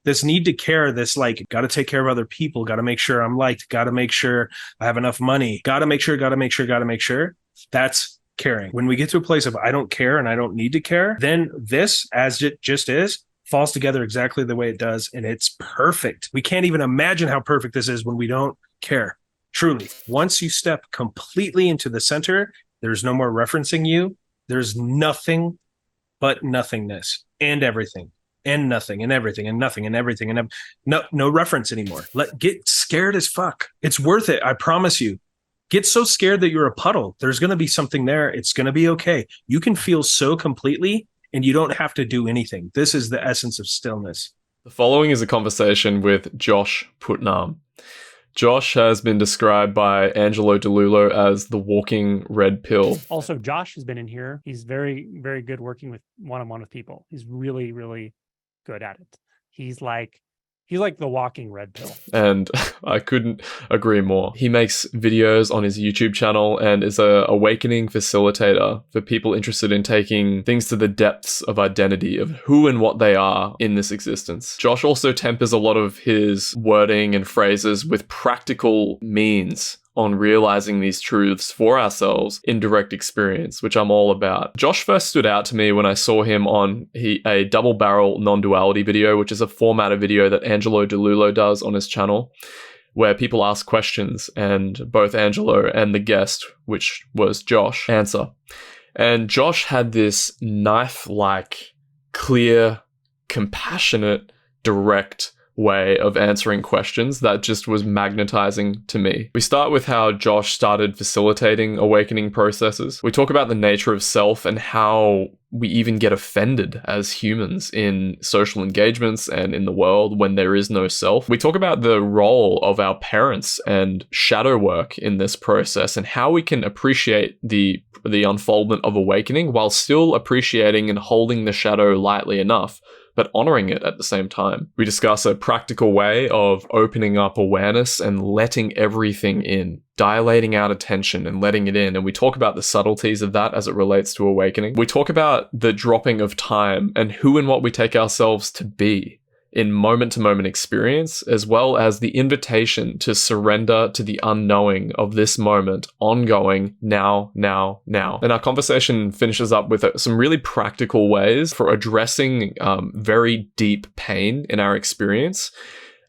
this need to care, this like, got to take care of other people, got to make sure I'm liked, got to make sure I have enough money, got to make sure, got to make sure, got to make sure. That's caring. When we get to a place of I don't care and I don't need to care, then this, as it just is, falls together exactly the way it does. And it's perfect. We can't even imagine how perfect this is when we don't care. Truly, once you step completely into the center, there's no more referencing you. There's nothing but nothingness and everything and nothing and everything and nothing and everything and no reference anymore. Get scared as fuck. It's worth it. I promise you. Get so scared that you're a puddle. There's going to be something there. It's going to be okay. You can feel so completely and you don't have to do anything. This is the essence of stillness. The following is a conversation with Josh Putnam. Josh has been described by Angelo Dilullo as the walking red pill. Also, Josh has been in here. He's very, very good working with one-on-one with people. He's really, really good at it. He's like the walking red pill. And I couldn't agree more. He makes videos on his YouTube channel and is a awakening facilitator for people interested in taking things to the depths of identity, of who and what they are in this existence. Josh also tempers a lot of his wording and phrases with practical means on realizing these truths for ourselves in direct experience, which I'm all about. Josh first stood out to me when I saw him on a double barrel non-duality video, which is a format of video that Angelo Dilullo does on his channel, where people ask questions and both Angelo and the guest, which was Josh, answer. And Josh had this knife-like, clear, compassionate, direct way of answering questions that just was magnetizing to me. We start with how Josh started facilitating awakening processes. We talk about the nature of self and how we even get offended as humans in social engagements and in the world when there is no self. We talk about the role of our parents and shadow work in this process and how we can appreciate the unfoldment of awakening while still appreciating and holding the shadow lightly enough, but honoring it at the same time. We discuss a practical way of opening up awareness and letting everything in, dilating out attention and letting it in. And we talk about the subtleties of that as it relates to awakening. We talk about the dropping of time and who and what we take ourselves to be in moment-to-moment experience, as well as the invitation to surrender to the unknowing of this moment, ongoing, now. And our conversation finishes up with some really practical ways for addressing very deep pain in our experience.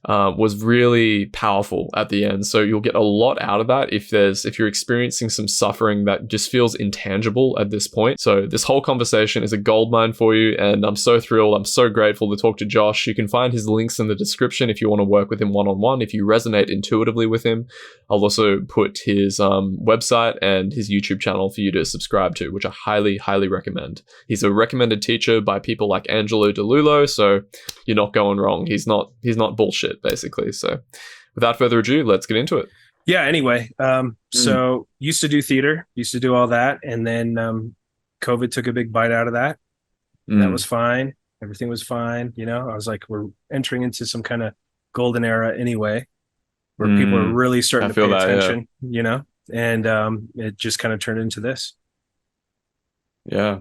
Was really powerful at the end. So you'll get a lot out of that if you're experiencing some suffering that just feels intangible at this point. So this whole conversation is a goldmine for you, and I'm so thrilled. I'm so grateful to talk to Josh. You can find his links in the description if you want to work with him one-on-one, if you resonate intuitively with him. I'll also put his website and his YouTube channel for you to subscribe to, which I highly, highly recommend. He's a recommended teacher by people like Angelo Dilullo, so you're not going wrong. He's not bullshit, basically. So without further ado, let's get into it. Yeah, anyway, so used to do theater, used to do all that, and then COVID took a big bite out of that. That was fine. Everything was fine. You know, I was like, we're entering into some kind of golden era anyway, where people are really starting to pay attention, you know, and it just kind of turned into this. Yeah.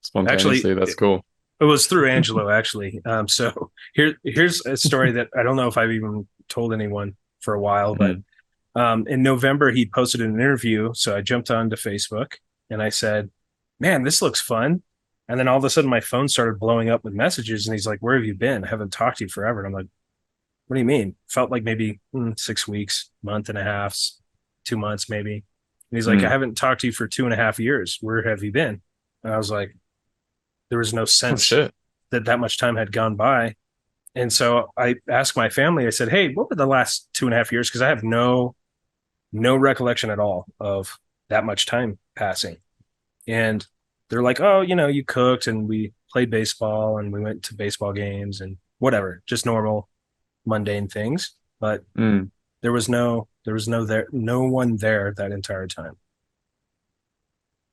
Spontaneously, actually, that's cool. It was through Angelo, actually. So here's a story that I don't know if I've even told anyone for a while, but in November, he posted an interview. So I jumped onto Facebook and I said, man, this looks fun. And then all of a sudden my phone started blowing up with messages. And he's like, where have you been? I haven't talked to you forever. And I'm like, what do you mean? Felt like maybe 6 weeks, month and a half, 2 months, maybe. And he's like, I haven't talked to you for 2.5 years. Where have you been? And I was like, there was no sense that much time had gone by. And so I asked my family, I said, hey, what were the last 2.5 years? Because I have no recollection at all of that much time passing. And they're like, oh, you know, you cooked and we played baseball and we went to baseball games and whatever, just normal mundane things. But there was no one there that entire time.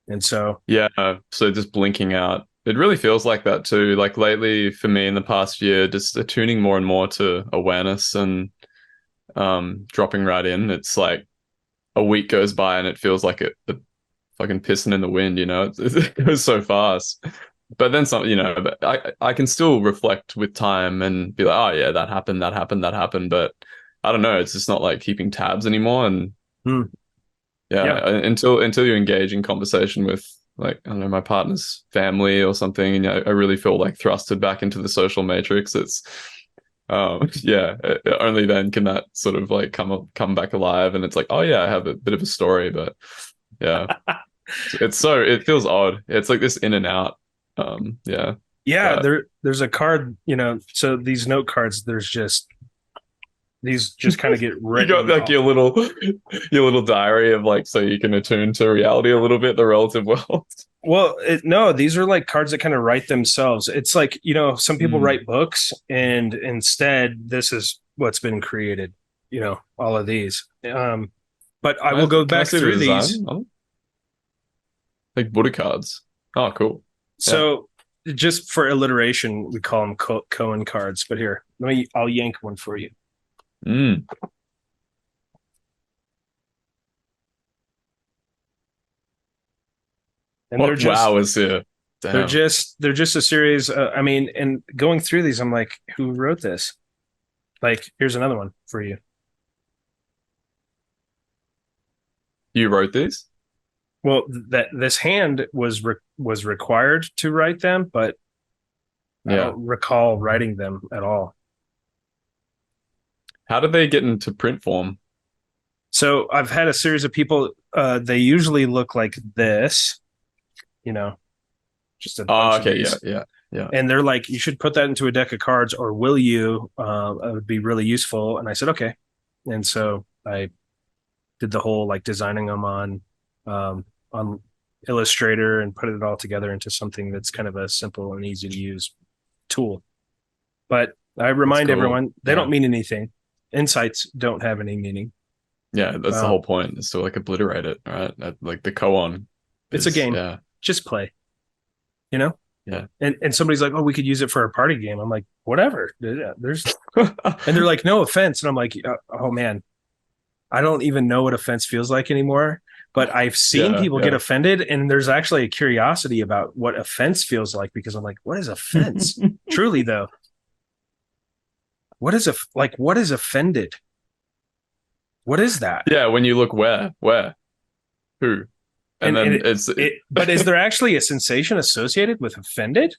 And so so just blinking out. It really feels like that too. Like lately for me in the past year, just attuning more and more to awareness and dropping right in. It's like a week goes by and it feels like a fucking pissing in the wind, you know? It goes so fast. but then some, but I can still reflect with time and be like, oh yeah, that happened, that happened, that happened. But I don't know, it's just not like keeping tabs anymore. And Hmm. yeah, Yeah. until you engage in conversation with, like, I don't know, my partner's family or something, and I really feel like thrusted back into the social matrix. It's yeah, only then can that sort of like come back alive, and it's like, oh yeah, I have a bit of a story. But yeah, it feels odd. It's like this in and out. Yeah, Yeah, but there's a card, so these note cards, these just kind of get you got written like off. your little diary of, like, so you can attune to reality a little bit, the relative world. Well, no, these are like cards that kind of write themselves. It's like, some people Mm. write books, and instead this is what's been created, all of these. But I will go Can I back see the through these. design? Oh, like Buddha cards. Oh, cool. Yeah. So just for alliteration, we call them koan cards. But here, I'll yank one for you. Mm. And What wow is here? Damn. they're just a series. I mean, and going through these, I'm like, who wrote this? Like, here's another one for you. You wrote these? Well, that this hand was required to write them, but I Yeah. don't recall writing them at all. How did they get into print form? So I've had a series of people. They usually look like this, you know, just a Oh, bunch of okay. Yeah. these, Yeah. Yeah. and they're like, you should put that into a deck of cards, or will you? It would be really useful. And I said, okay. And so I did the whole like designing them on Illustrator and put it all together into something that's kind of a simple and easy to use tool. But I That's remind cool. everyone they Yeah. don't mean anything. Insights don't have any meaning. Yeah. That's the Um, whole point, is to like obliterate it, right? Like the koan it's a is, game. yeah. Just play, you know? Yeah. And somebody's like, oh, we could use it for a party game. I'm like, whatever. Yeah, and they're like, no offense. And I'm like, oh man, I don't even know what offense feels like anymore. But I've seen Yeah. people get Yeah. offended, and there's actually a curiosity about what offense feels like, because I'm like, what is offense? Truly though, what is offended? What is that? Yeah. When you look where, who, and And then it, it's, but is there actually a sensation associated with offended?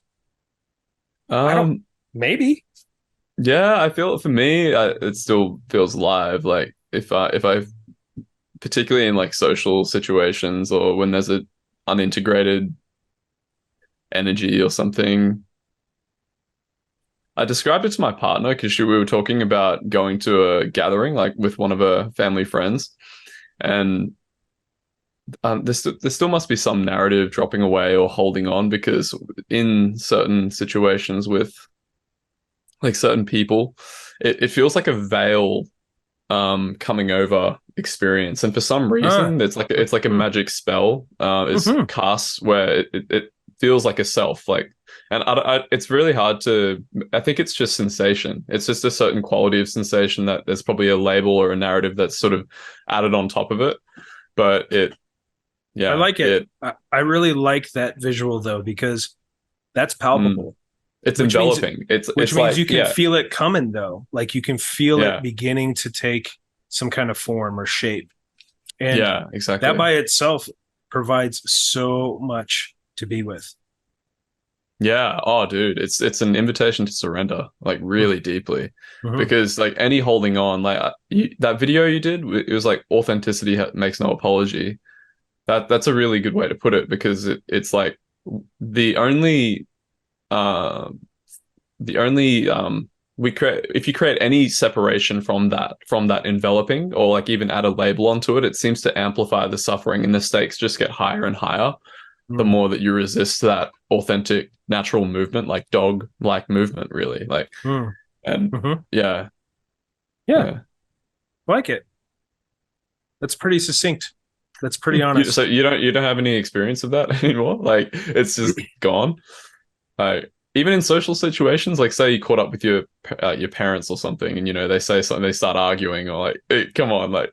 I don't. um, Maybe. yeah, I feel for me, it still feels live. Like if I particularly in like social situations, or when there's a unintegrated energy or something. I described it to my partner because we were talking about going to a gathering like with one of her family friends, and there still must be some narrative dropping away or holding on, because in certain situations with like certain people, it feels like a veil coming over experience, and for some Ah. reason it's like a magic spell is Mhm. cast where it feels like a self, like, and it's really hard to, I think it's just sensation, it's just a certain quality of sensation that there's probably a label or a narrative that's sort of added on top of it, but I yeah like it. I really like that visual though, because that's mm, palpable, it's which means enveloping, it's which it's means like you can yeah, feel it coming though. Like you can feel it yeah, beginning to take some kind of form or shape. And yeah, that exactly. by itself provides so much to be with. Yeah. Oh, dude, it's an invitation to surrender, like really deeply, Mm-hmm. because like any holding on, like that video you did, it was like authenticity makes no apology. That's a really good way to put it, because it's like the only um the only we create, if you create any separation from that enveloping, or like even add a label onto it, it seems to amplify the suffering, and the stakes just get higher and higher the more that you resist that authentic natural movement, like dog like movement, really, like. And Mm-hmm. yeah, Yeah, yeah. I like it. That's pretty succinct. That's pretty So honest. you don't have any experience of that anymore, like it's just gone, like even in social situations, like say you caught up with your parents or something, and they say something, they start arguing, or like, hey, come on, like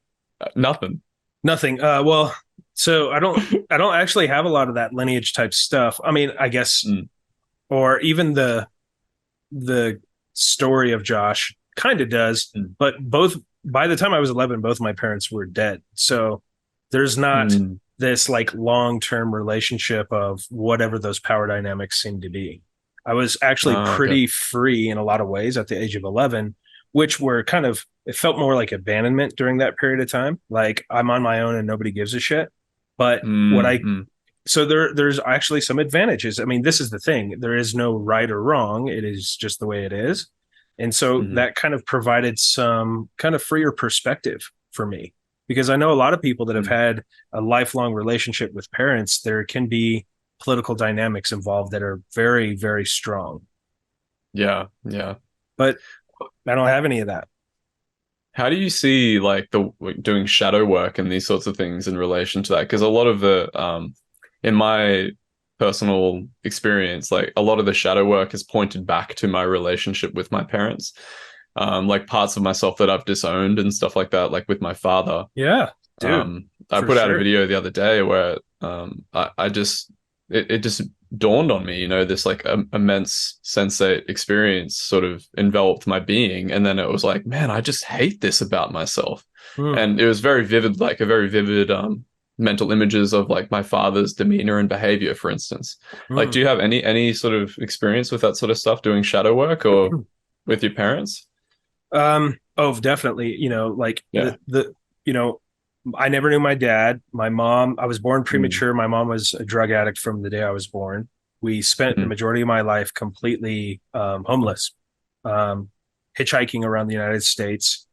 nothing. Nothing. Well, so I don't actually have a lot of that lineage type stuff. I mean, I guess Mm. or even the story of Josh kind of does, but both by the time I was 11, both my parents were dead. So there's not this like long-term relationship of whatever those power dynamics seem to be. I was actually Okay. pretty free in a lot of ways at the age of 11, which were kind of, it felt more like abandonment during that period of time. Like I'm on my own and nobody gives a shit. But what I Mm-hmm. so there's actually some advantages. I mean, this is the thing. There is no right or wrong. It is just the way it is. And so Mm-hmm. that kind of provided some kind of freer perspective for me because I know a lot of people that have had a lifelong relationship with parents, there can be political dynamics involved that are very, very strong. Yeah. Yeah. But I don't have any of that. How do you see like the doing shadow work and these sorts of things in relation to that? Because a lot of the in my personal experience, like a lot of the shadow work is pointed back to my relationship with my parents. Like parts of myself that I've disowned and stuff like that, like with my father. Yeah, dude, I for put out a sure. video the other day where I just it just dawned on me, you know, this like immense sensate experience sort of enveloped my being, and then it was like, man, I just hate this about myself, Mm, and it was very vivid, like a very vivid mental images of like my father's demeanor and behavior, for instance. Like, do mm. you have any sort of experience with that sort of stuff, doing shadow work or with your parents? Oh, definitely. You know, like Yeah. you know, I never knew my dad. My mom, I was born Mm, premature. My mom was a drug addict from the day I was born. We spent the mm. majority of my life completely homeless, um, hitchhiking around the United States.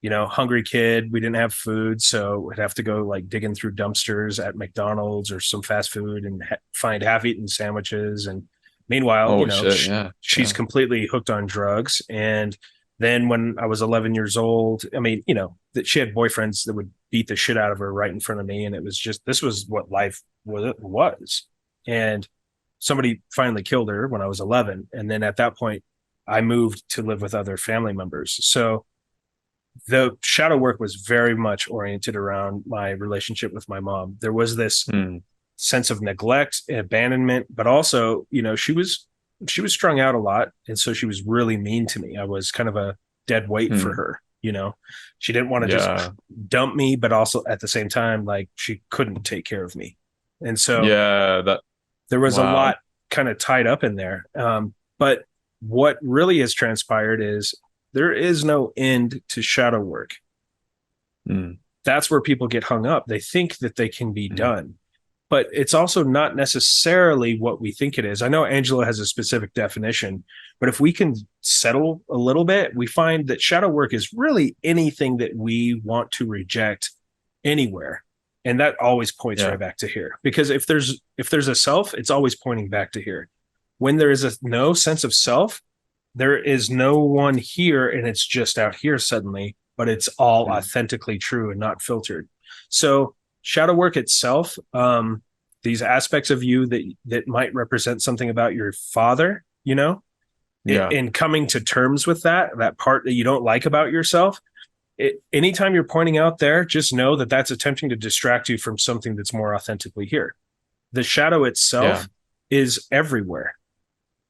You know, hungry kid. We didn't have food, so we'd have to go like digging through dumpsters at McDonald's or some fast food and find half-eaten sandwiches. And meanwhile, you Oh know, shit, yeah, she's yeah. completely hooked on drugs. And then when I was 11 years old, I mean, you know, that she had boyfriends that would beat the shit out of her right in front of me, and it was just this was what life was. And somebody finally killed her when I was 11, and then at that point, I moved to live with other family members. So the shadow work was very much oriented around my relationship with my mom. There was this Mm, sense of neglect and abandonment, but also, you know, she was strung out a lot, and so she was really mean to me. I was kind of a dead weight for mm. her, you know. She didn't want to just Yeah. dump me, but also at the same time, like she couldn't take care of me. And so Yeah, that there was a wow. lot kind of tied up in there. But what really has transpired is there is no end to shadow work. Mm, That's where people get hung up. They think that they can be mm, done, but it's also not necessarily what we think it is. I know Angelo has a specific definition, but if we can settle a little bit, we find that shadow work is really anything that we want to reject anywhere. And that always points yeah, right back to here. Because if there's a self, it's always pointing back to here. When there is a no sense of self, there is no one here and it's just out here suddenly, but it's all mm, authentically true and not filtered. So shadow work itself, these aspects of you that might represent something about your father, you know, yeah, in coming to terms with that part that you don't like about yourself, anytime you're pointing out there, just know that that's attempting to distract you from something that's more authentically here. The shadow yeah. itself is everywhere,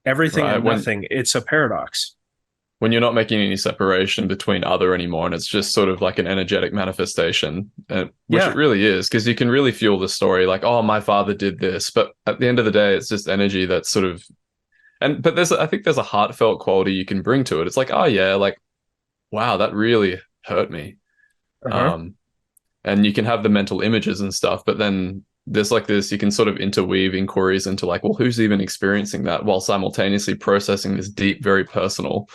everything Right. and nothing. It's a paradox. When you're not making any separation between other anymore, and it's just sort of like an energetic manifestation, which it Yeah. really is, because you can really feel the story, like, oh, my father did this, but at the end of the day, it's just energy that's sort of but I think there's a heartfelt quality you can bring to it. It's like, oh yeah, like wow, that really hurt me. Uh-huh. Um, and you can have the mental images and stuff, but then there's like this, you can sort of interweave inquiries into like, well, who's even experiencing that while simultaneously processing this deep, very personal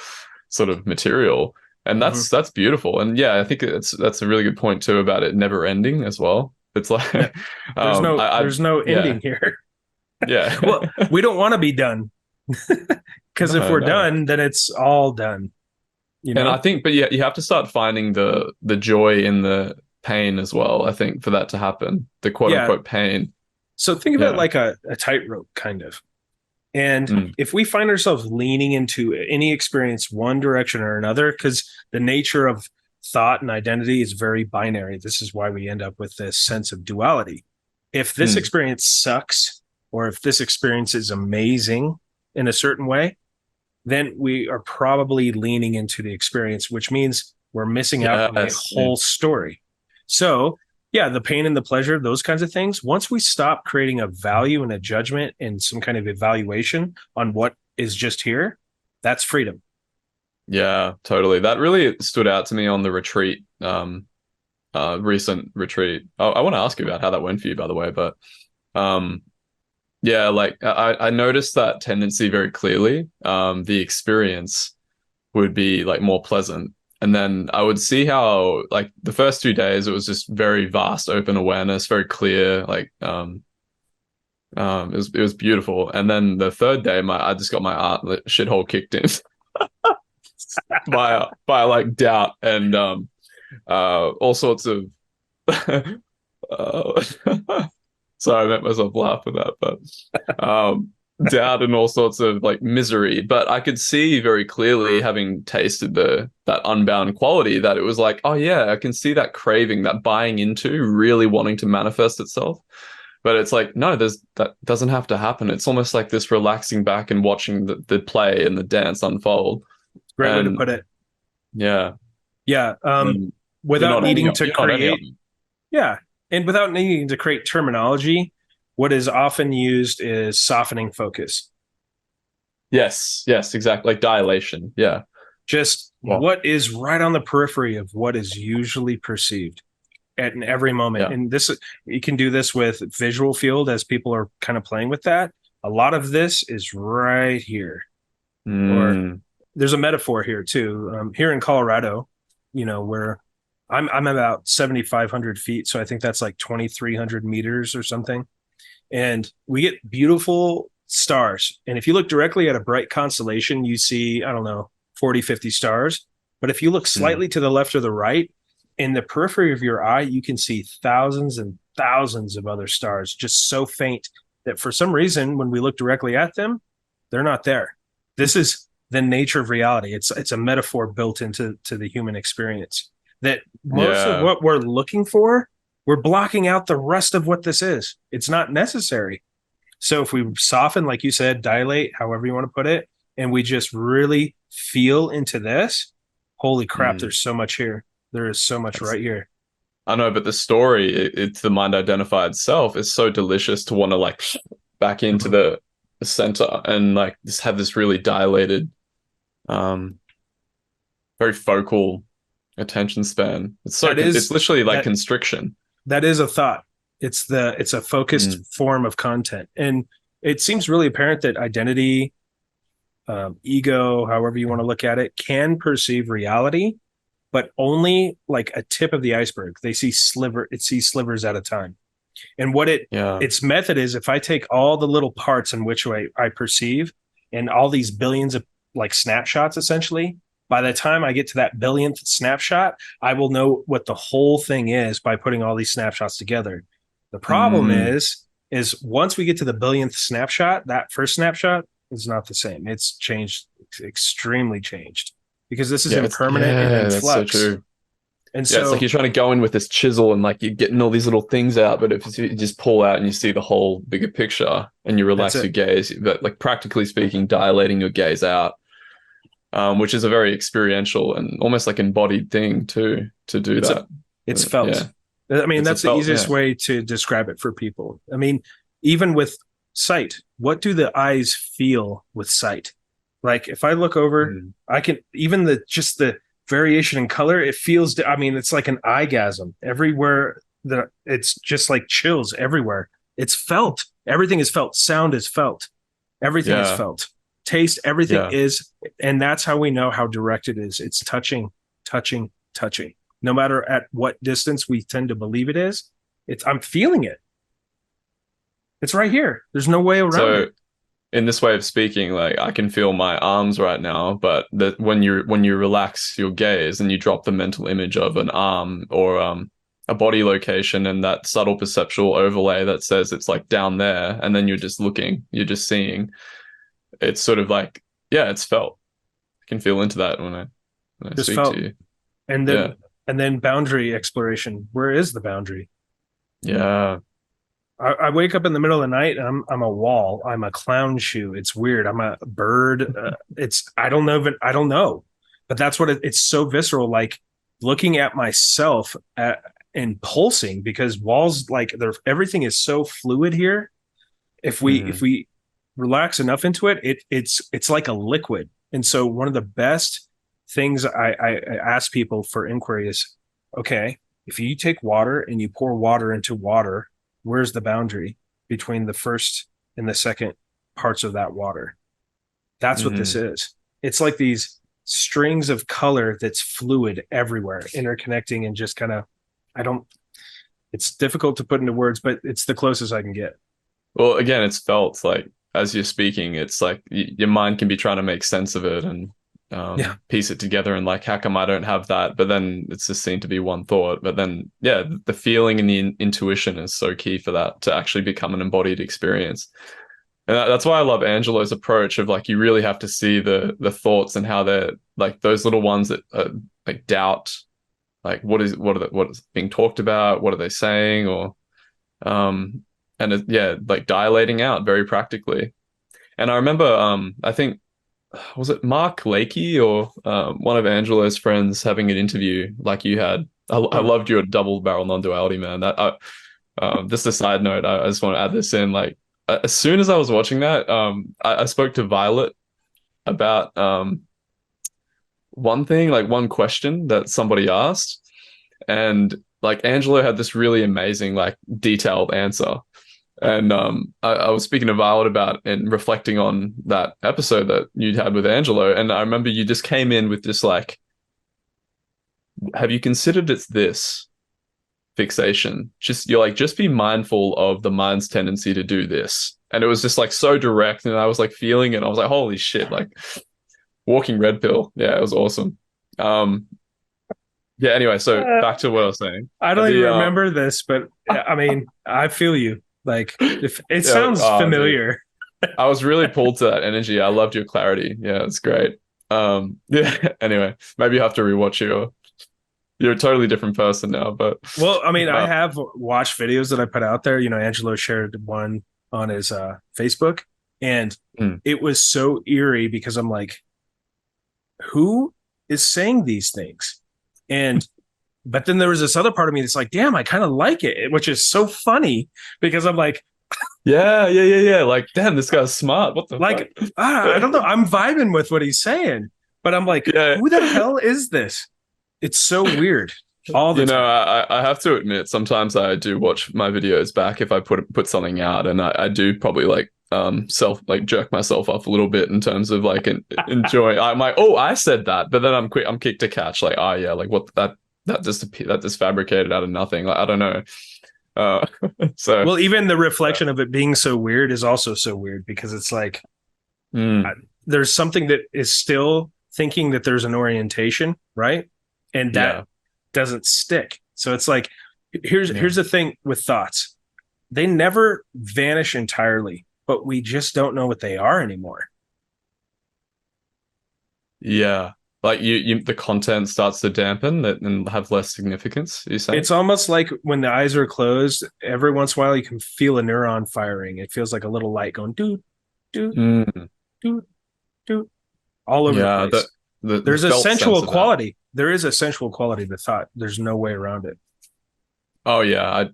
sort of material. And Mm-hmm. that's beautiful. And yeah, I think that's a really good point too about it never ending as well. It's like Yeah. There's no I there's no yeah, ending here. Well, yeah. we don't want to be done because if No, we're no. done, then it's all done, you And I know? think, but yeah, you have to start finding the joy in the pain as well, I think, for that to happen. The quote Yeah. unquote pain. So think of it Yeah. like a tightrope kind of. And Mm, if we find ourselves leaning into any experience one direction or another, because the nature of thought and identity is very binary, this is why we end up with this sense of duality. If this mm, experience sucks, or if this experience is amazing, in a certain way, then we are probably leaning into the experience, which means we're missing out on the whole story. So, yeah, the pain and the pleasure, those kinds of things. Once we stop creating a value and a judgment and some kind of evaluation on what is just here, that's freedom. Yeah, totally. That really stood out to me on the retreat, recent retreat. I want to ask you about how that went for you, by the way, but yeah, like I noticed that tendency very clearly. The experience would be like more pleasant. And then I would see how like the first 2 days it was just very vast open awareness, very clear, like it was beautiful. And then the third day I just got my art shithole kicked in by like doubt and all sorts of sorry, I made myself laugh with that, but doubt and all sorts of like misery. But I could see very clearly, having tasted that unbound quality, that it was like, oh yeah, I can see that craving, that buying into, really wanting to manifest itself. But it's like, no, that doesn't have to happen. It's almost like this relaxing back and watching the play and the dance unfold. Great way to put it. Yeah. Yeah. Without needing to create. Yeah. And without needing to create terminology, what is often used is softening focus. Yes, exactly. Like dilation. Yeah. Just what is right on the periphery of what is usually perceived at every moment. Yeah. And this, you can do this with visual field as people are kind of playing with that. A lot of this is right here. Or there's a metaphor here too. Here in Colorado, where I'm about 7,500 feet. So I think that's like 2,300 meters or something. And we get beautiful stars. And if you look directly at a bright constellation, you see, I don't know, 40, 50 stars. But if you look slightly to the left or the right, in the periphery of your eye, you can see thousands and thousands of other stars, just so faint that for some reason, when we look directly at them, they're not there. This is the nature of reality. It's a metaphor built into the human experience. That most of what we're looking for, we're blocking out the rest of what this is. It's not necessary. So if we soften, like you said, dilate, however you want to put it, and we just really feel into this, holy crap, there's so much here. There is so much right here. I know, but the story, it's the mind identified self, is so delicious to want to like back into the center and like just have this really dilated, very focal attention span. It's literally like constriction. That is a thought. It's a focused form of content. And it seems really apparent that identity, ego, however you want to look at it, can perceive reality, but only like a tip of the iceberg. It sees slivers at a time. And what its method is, if I take all the little parts in which way I perceive and all these billions of like snapshots, essentially, by the time I get to that billionth snapshot, I will know what the whole thing is by putting all these snapshots together. The problem is once we get to the billionth snapshot, that first snapshot is not the same. It's changed, extremely changed, because this is impermanent and in flux. So true. And so it's like you're trying to go in with this chisel and like you're getting all these little things out, but if you just pull out and you see the whole bigger picture and you relax your gaze, but like practically speaking, dilating your gaze out, which is a very experiential and almost like embodied thing to do that. It's felt. Yeah. I mean, that's the easiest way to describe it for people. I mean, even with sight, what do the eyes feel with sight? Like if I look over, I can, even the variation in color, it feels, I mean, it's like an eyegasm everywhere. It's just like chills everywhere. It's felt. Everything is felt. Sound is felt. Everything is felt. Taste, everything is. And that's how we know how direct it is. It's touching. No matter at what distance we tend to believe it is, I'm feeling it. It's right here. There's no way around it. In this way of speaking, like I can feel my arms right now, but that when you relax your gaze and you drop the mental image of an arm or a body location and that subtle perceptual overlay that says it's like down there, and then you're just looking, you're just seeing, it's sort of like, it's felt. I can feel into that when I speak to you. And then boundary exploration. Where is the boundary? Yeah. I wake up in the middle of the night and I'm a wall. I'm a clown shoe. It's weird. I'm a bird. It's I don't know I don't know, but that's what it's so visceral. Like looking at myself and pulsing because walls like everything is so fluid here. If we relax enough into it, it's like a liquid. And so one of the best things I ask people for inquiry is, okay, if you take water and you pour water into water, where's the boundary between the first and the second parts of that water? That's what this is. It's like these strings of color that's fluid everywhere, interconnecting and just kind of, it's difficult to put into words, but it's the closest I can get. Well, again, it's felt like as you're speaking, it's like your mind can be trying to make sense of it and piece it together and like, how come I don't have that? But then it's just seen to be one thought. But then, yeah, the feeling and the intuition is so key for that to actually become an embodied experience. And that's why I love Angelo's approach of like, you really have to see the thoughts and how they're like those little ones that like doubt, like what is being talked about? What are they saying? Or, like dilating out very practically. And I remember, I think, was it Mark Lakey or one of Angelo's friends having an interview like you had? I loved your double barrel non-duality, man. That just a side note, I just want to add this in. Like as soon as I was watching that, I spoke to Violet about one thing, like one question that somebody asked, and like Angelo had this really amazing, like detailed answer. And I was speaking to Violet about and reflecting on that episode that you'd had with Angelo. And I remember you just came in with this like, have you considered it's this fixation? You're like, just be mindful of the mind's tendency to do this. And it was just like so direct. And I was like feeling it. I was like, holy shit, like walking red pill. Yeah, it was awesome. Yeah, anyway, so back to what I was saying. I don't even remember this, but I mean, I feel you. Like if it sounds familiar. Dude, I was really pulled to that energy. I loved your clarity. Yeah, it's great. Yeah. Anyway, maybe you have to rewatch you're a totally different person now. But well, I mean, I have watched videos that I put out there. You know, Angelo shared one on his Facebook, and it was so eerie because I'm like, who is saying these things? And but then there was this other part of me that's like, damn, I kind of like it, which is so funny because I'm like, yeah. Like, damn, this guy's smart. What the like, I don't know. I'm vibing with what he's saying, but I'm like, who the hell is this? It's so weird. All the time. I have to admit, sometimes I do watch my videos back if I put something out, and I do probably like jerk myself off a little bit in terms of like enjoying. I'm like, oh, I said that, but then I'm quick to catch like, oh yeah, like what that just fabricated out of nothing. Like, I don't know. So well, even the reflection of it being so weird is also so weird because it's like there's something that is still thinking that there's an orientation, right? And that doesn't stick. So it's like here's the thing with thoughts. They never vanish entirely, but we just don't know what they are anymore. Yeah. Like the content starts to dampen and have less significance, you say? It's almost like when the eyes are closed, every once in a while you can feel a neuron firing. It feels like a little light going doot, doot, doot, doot, all over the place. There's a sensual quality. There is a sensual quality to thought. There's no way around it. Oh yeah.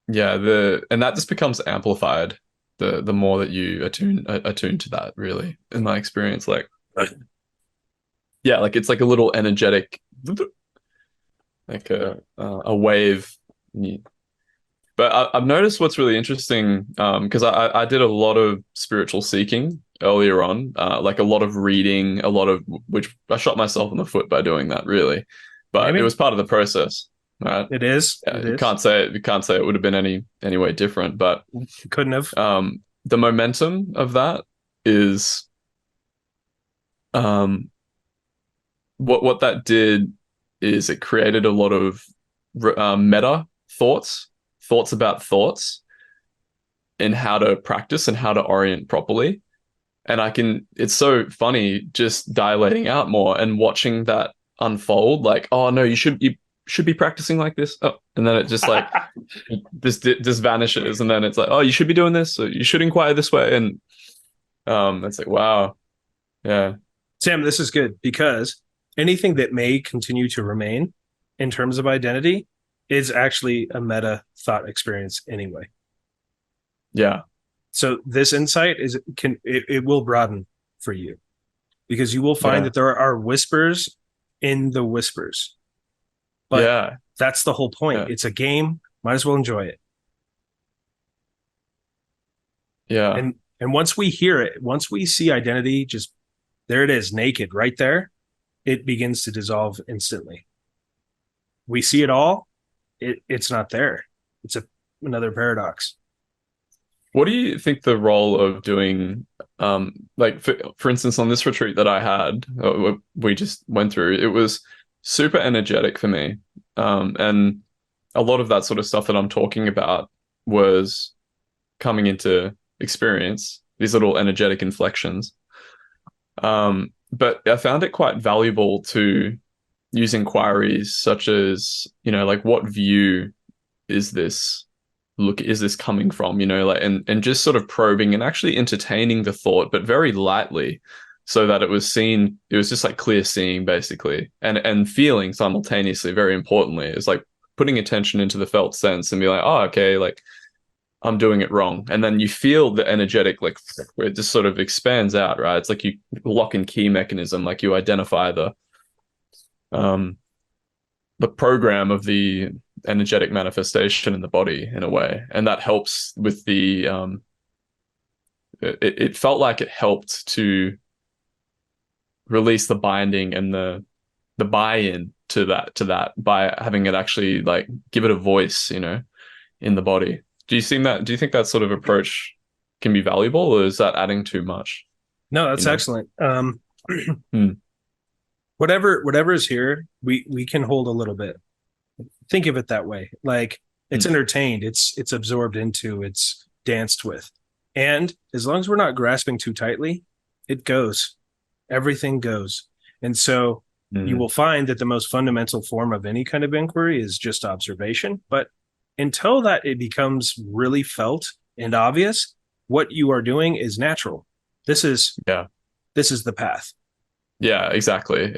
And that just becomes amplified the more that you attune to that, really, in my experience. Like yeah, like it's like a little energetic, like a wave. But I've noticed what's really interesting, because I did a lot of spiritual seeking earlier on, like a lot of reading, which I shot myself in the foot by doing that, really. But it was part of the process, right? It is. Yeah, you can't say it would have been any way different, but couldn't have. The momentum of that is, what that did is it created a lot of meta thoughts about thoughts and how to practice and how to orient properly. And it's so funny just dilating out more and watching that unfold. Like, oh no, you should should be practicing like this. Oh, and then it just like this vanishes, and then it's like, oh, you should be doing this, so you should inquire this way, and it's like, wow, yeah, Sam, this is good because anything that may continue to remain in terms of identity is actually a meta thought experience anyway. yeah, So this insight it will broaden for you because you will find that there are whispers in the whispers. But yeah, that's the whole point. yeah, It's a game. Might as well enjoy it. yeah. And once we hear it, once we see identity, just there it is, naked right there, it begins to dissolve instantly. We see it all, it's not there. It's another paradox. What do you think the role of doing, like for instance, on this retreat that I had, we just went through, it was super energetic for me, and a lot of that sort of stuff that I'm talking about was coming into experience, these little energetic inflections. But I found it quite valuable to use inquiries such as, like what view is this coming from, like, and just sort of probing and actually entertaining the thought, but very lightly, so that it was just like clear seeing basically, and feeling simultaneously, very importantly. It's like putting attention into the felt sense and be like, oh, okay, like I'm doing it wrong. And then you feel the energetic, like where it just sort of expands out, right? It's like you lock and key mechanism, like you identify the program of the energetic manifestation in the body in a way. And that helps with the, it felt like it helped to release the binding and the buy-in to that by having it actually like give it a voice, in the body. Do you think that sort of approach can be valuable, or is that adding too much? No, that's excellent. Hmm. Whatever is here, we can hold a little bit. Think of it that way. Like it's entertained, it's absorbed into, it's danced with. And as long as we're not grasping too tightly, it goes. Everything goes. And so you will find that the most fundamental form of any kind of inquiry is just observation. But until that it becomes really felt and obvious, what you are doing is natural. This is the path. Yeah, exactly.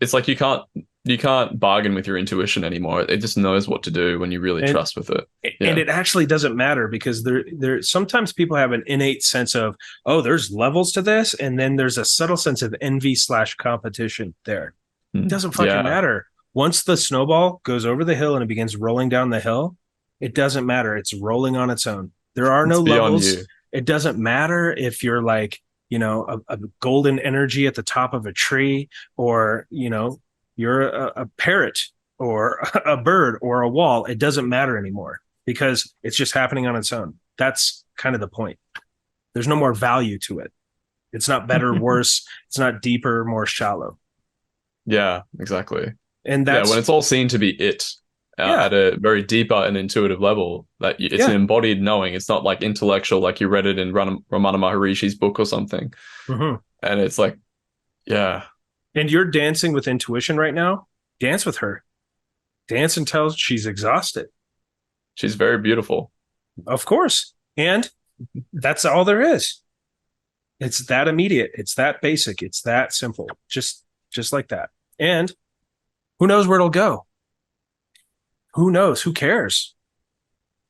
It's like you can't bargain with your intuition anymore. It just knows what to do when you really trust with it. Yeah. And it actually doesn't matter because there sometimes people have an innate sense of, oh, there's levels to this, and then there's a subtle sense of envy/competition there. It doesn't fucking matter. Once the snowball goes over the hill and it begins rolling down the hill, it doesn't matter. It's rolling on its own. There are no levels. It doesn't matter if you're like, a golden energy at the top of a tree, or, you're a parrot or a bird or a wall. It doesn't matter anymore because it's just happening on its own. That's kind of the point. There's no more value to it. It's not better, worse. It's not deeper, more shallow. Yeah, exactly. And that's when it's all seen to be it at a very deeper and intuitive level, that it's an embodied knowing. It's not like intellectual, like you read it in Ramana Maharishi's book or something. Mm-hmm. And it's like, yeah. And you're dancing with intuition right now. Dance with her. Dance until she's exhausted. She's very beautiful. Of course. And that's all there is. It's that immediate. It's that basic. It's that simple. Just like that. And who knows where it'll go? Who knows? Who cares?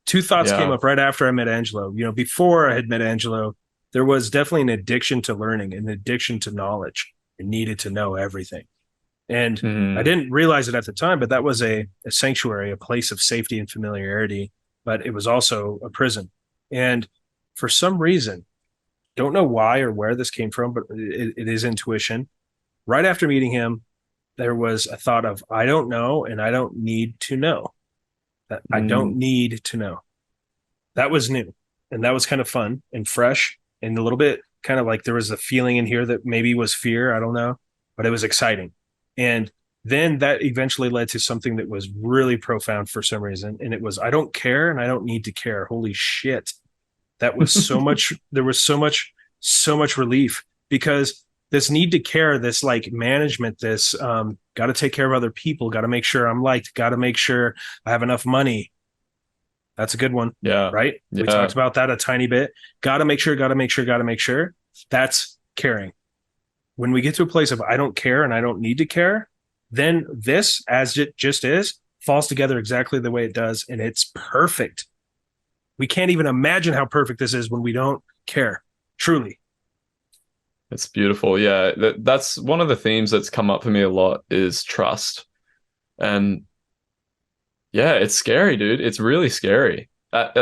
Two thoughts came up right after I met Angelo. Before I had met Angelo, there was definitely an addiction to learning, an addiction to knowledge. I needed to know everything. And I didn't realize it at the time, but that was a sanctuary, a place of safety and familiarity, but it was also a prison. And for some reason, don't know why or where this came from, but it is intuition. Right after meeting him, there was a thought of, I don't know, and I don't need to know. That I don't need to know. That was new. And that was kind of fun and fresh and a little bit kind of like there was a feeling in here that maybe was fear. I don't know, but it was exciting. And then that eventually led to something that was really profound for some reason. And it was, I don't care and I don't need to care. Holy shit. That was so much, there was so much relief because this need to care, this like management, this got to take care of other people, got to make sure I'm liked, got to make sure I have enough money. That's a good one. Yeah. Right? Yeah. We talked about that a tiny bit. Got to make sure, got to make sure, got to make sure. That's caring. When we get to a place of I don't care and I don't need to care, then this, as it just is, falls together exactly the way it does, and it's perfect. We can't even imagine how perfect this is when we don't care, truly. It's beautiful. Yeah, that's one of the themes that's come up for me a lot is trust. And yeah, it's scary, dude. It's really scary. But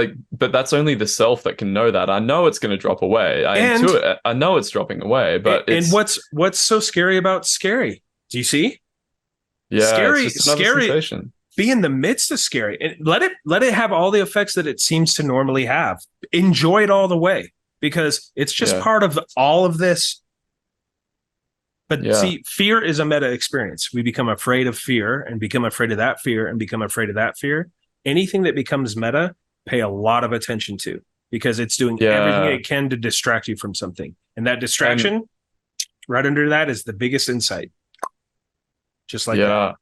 that's only the self that can know that. I know it's going to drop away. I know it's dropping away. But and what's so scary about scary? Do you see? Yeah, scary, it's just another scary. sensation. Be in the midst of scary, and let it have all the effects that it seems to normally have. Enjoy it all the way, because it's just part of all of this. But see, fear is a meta experience. We become afraid of fear and become afraid of that fear and become afraid of that fear. Anything that becomes meta, pay a lot of attention to, because it's doing everything it can to distract you from something. And that distraction, right under that, is the biggest insight. Just like that.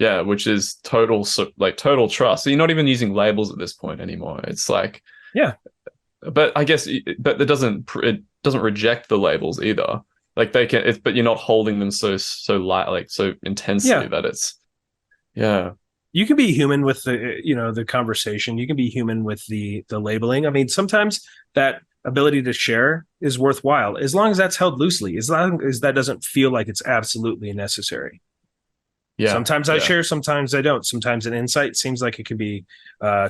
Yeah, which is total trust. So you're not even using labels at this point anymore. It's like, but I guess, but it doesn't reject the labels either. Like they can, but you're not holding them so light, like so intensely that it's, You can be human with the conversation. You can be human with the labeling. I mean, sometimes that ability to share is worthwhile, as long as that's held loosely, as long as that doesn't feel like it's absolutely necessary. Yeah. Sometimes I share, sometimes I don't. Sometimes an insight seems like it can be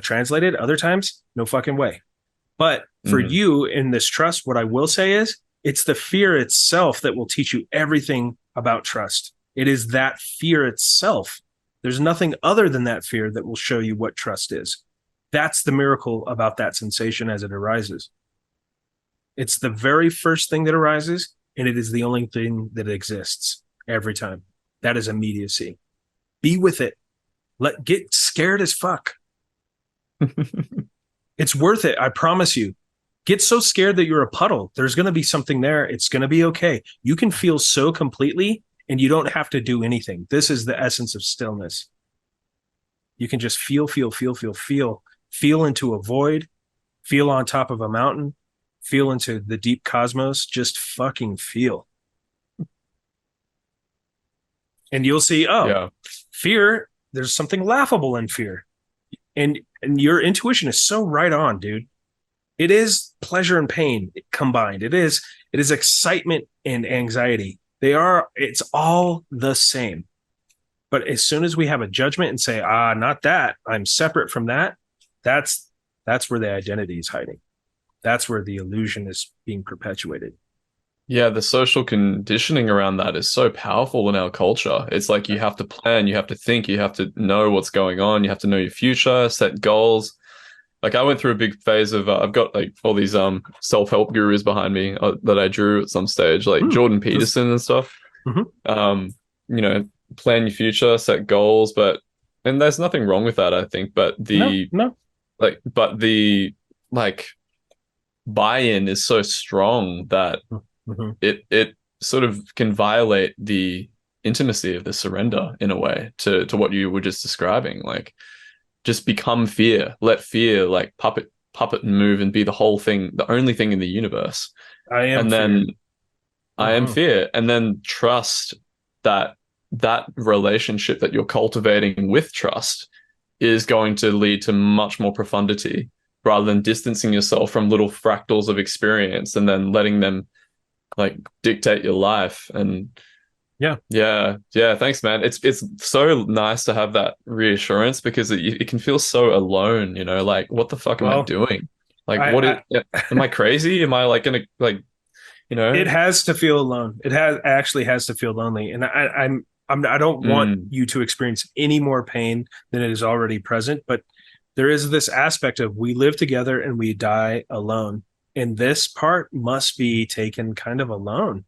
translated. Other times, no fucking way. But for you in this trust, what I will say is it's the fear itself that will teach you everything about trust. It is that fear itself. There's nothing other than that fear that will show you what trust is. That's the miracle about that sensation as it arises. It's the very first thing that arises, and it is the only thing that exists every time. That is immediacy. Be with it. Get scared as fuck. It's worth it. I promise you. Get so scared that you're a puddle. There's going to be something there. It's going to be okay. You can feel so completely, and you don't have to do anything. This is the essence of stillness. You can just feel into a void, feel on top of a mountain, feel into the deep cosmos. Just fucking feel. And you'll see, fear, there's something laughable in fear. And your intuition is so right on, dude. It is pleasure and pain combined. It is excitement and anxiety. It's all the same. But as soon as we have a judgment and say, not that, I'm separate from that, that's where the identity is hiding. That's where the illusion is being perpetuated. Yeah, the social conditioning around that is so powerful in our culture. It's like you have to plan, you have to think, you have to know what's going on, you have to know your future, set goals. Like I went through a big phase of I've got like all these self-help gurus behind me that I drew at some stage, like Jordan Peterson and stuff. Plan your future, set goals, and there's nothing wrong with that, I think. But the buy-in is so strong that it sort of can violate the intimacy of the surrender in a way to what you were just describing. Like, just become fear. Let fear like puppet and move and be the whole thing, the only thing in the universe. I am fear. And then trust that relationship that you're cultivating with trust is going to lead to much more profundity, rather than distancing yourself from little fractals of experience and then letting them like dictate your life. And yeah, thanks, man. It's so nice to have that reassurance, because it can feel so alone, like, what the fuck am I doing? Like, am I crazy? Am I like gonna like, It has to feel alone. It actually has to feel lonely. And I don't want you to experience any more pain than it is already present, but there is this aspect of we live together and we die alone. And this part must be taken kind of alone,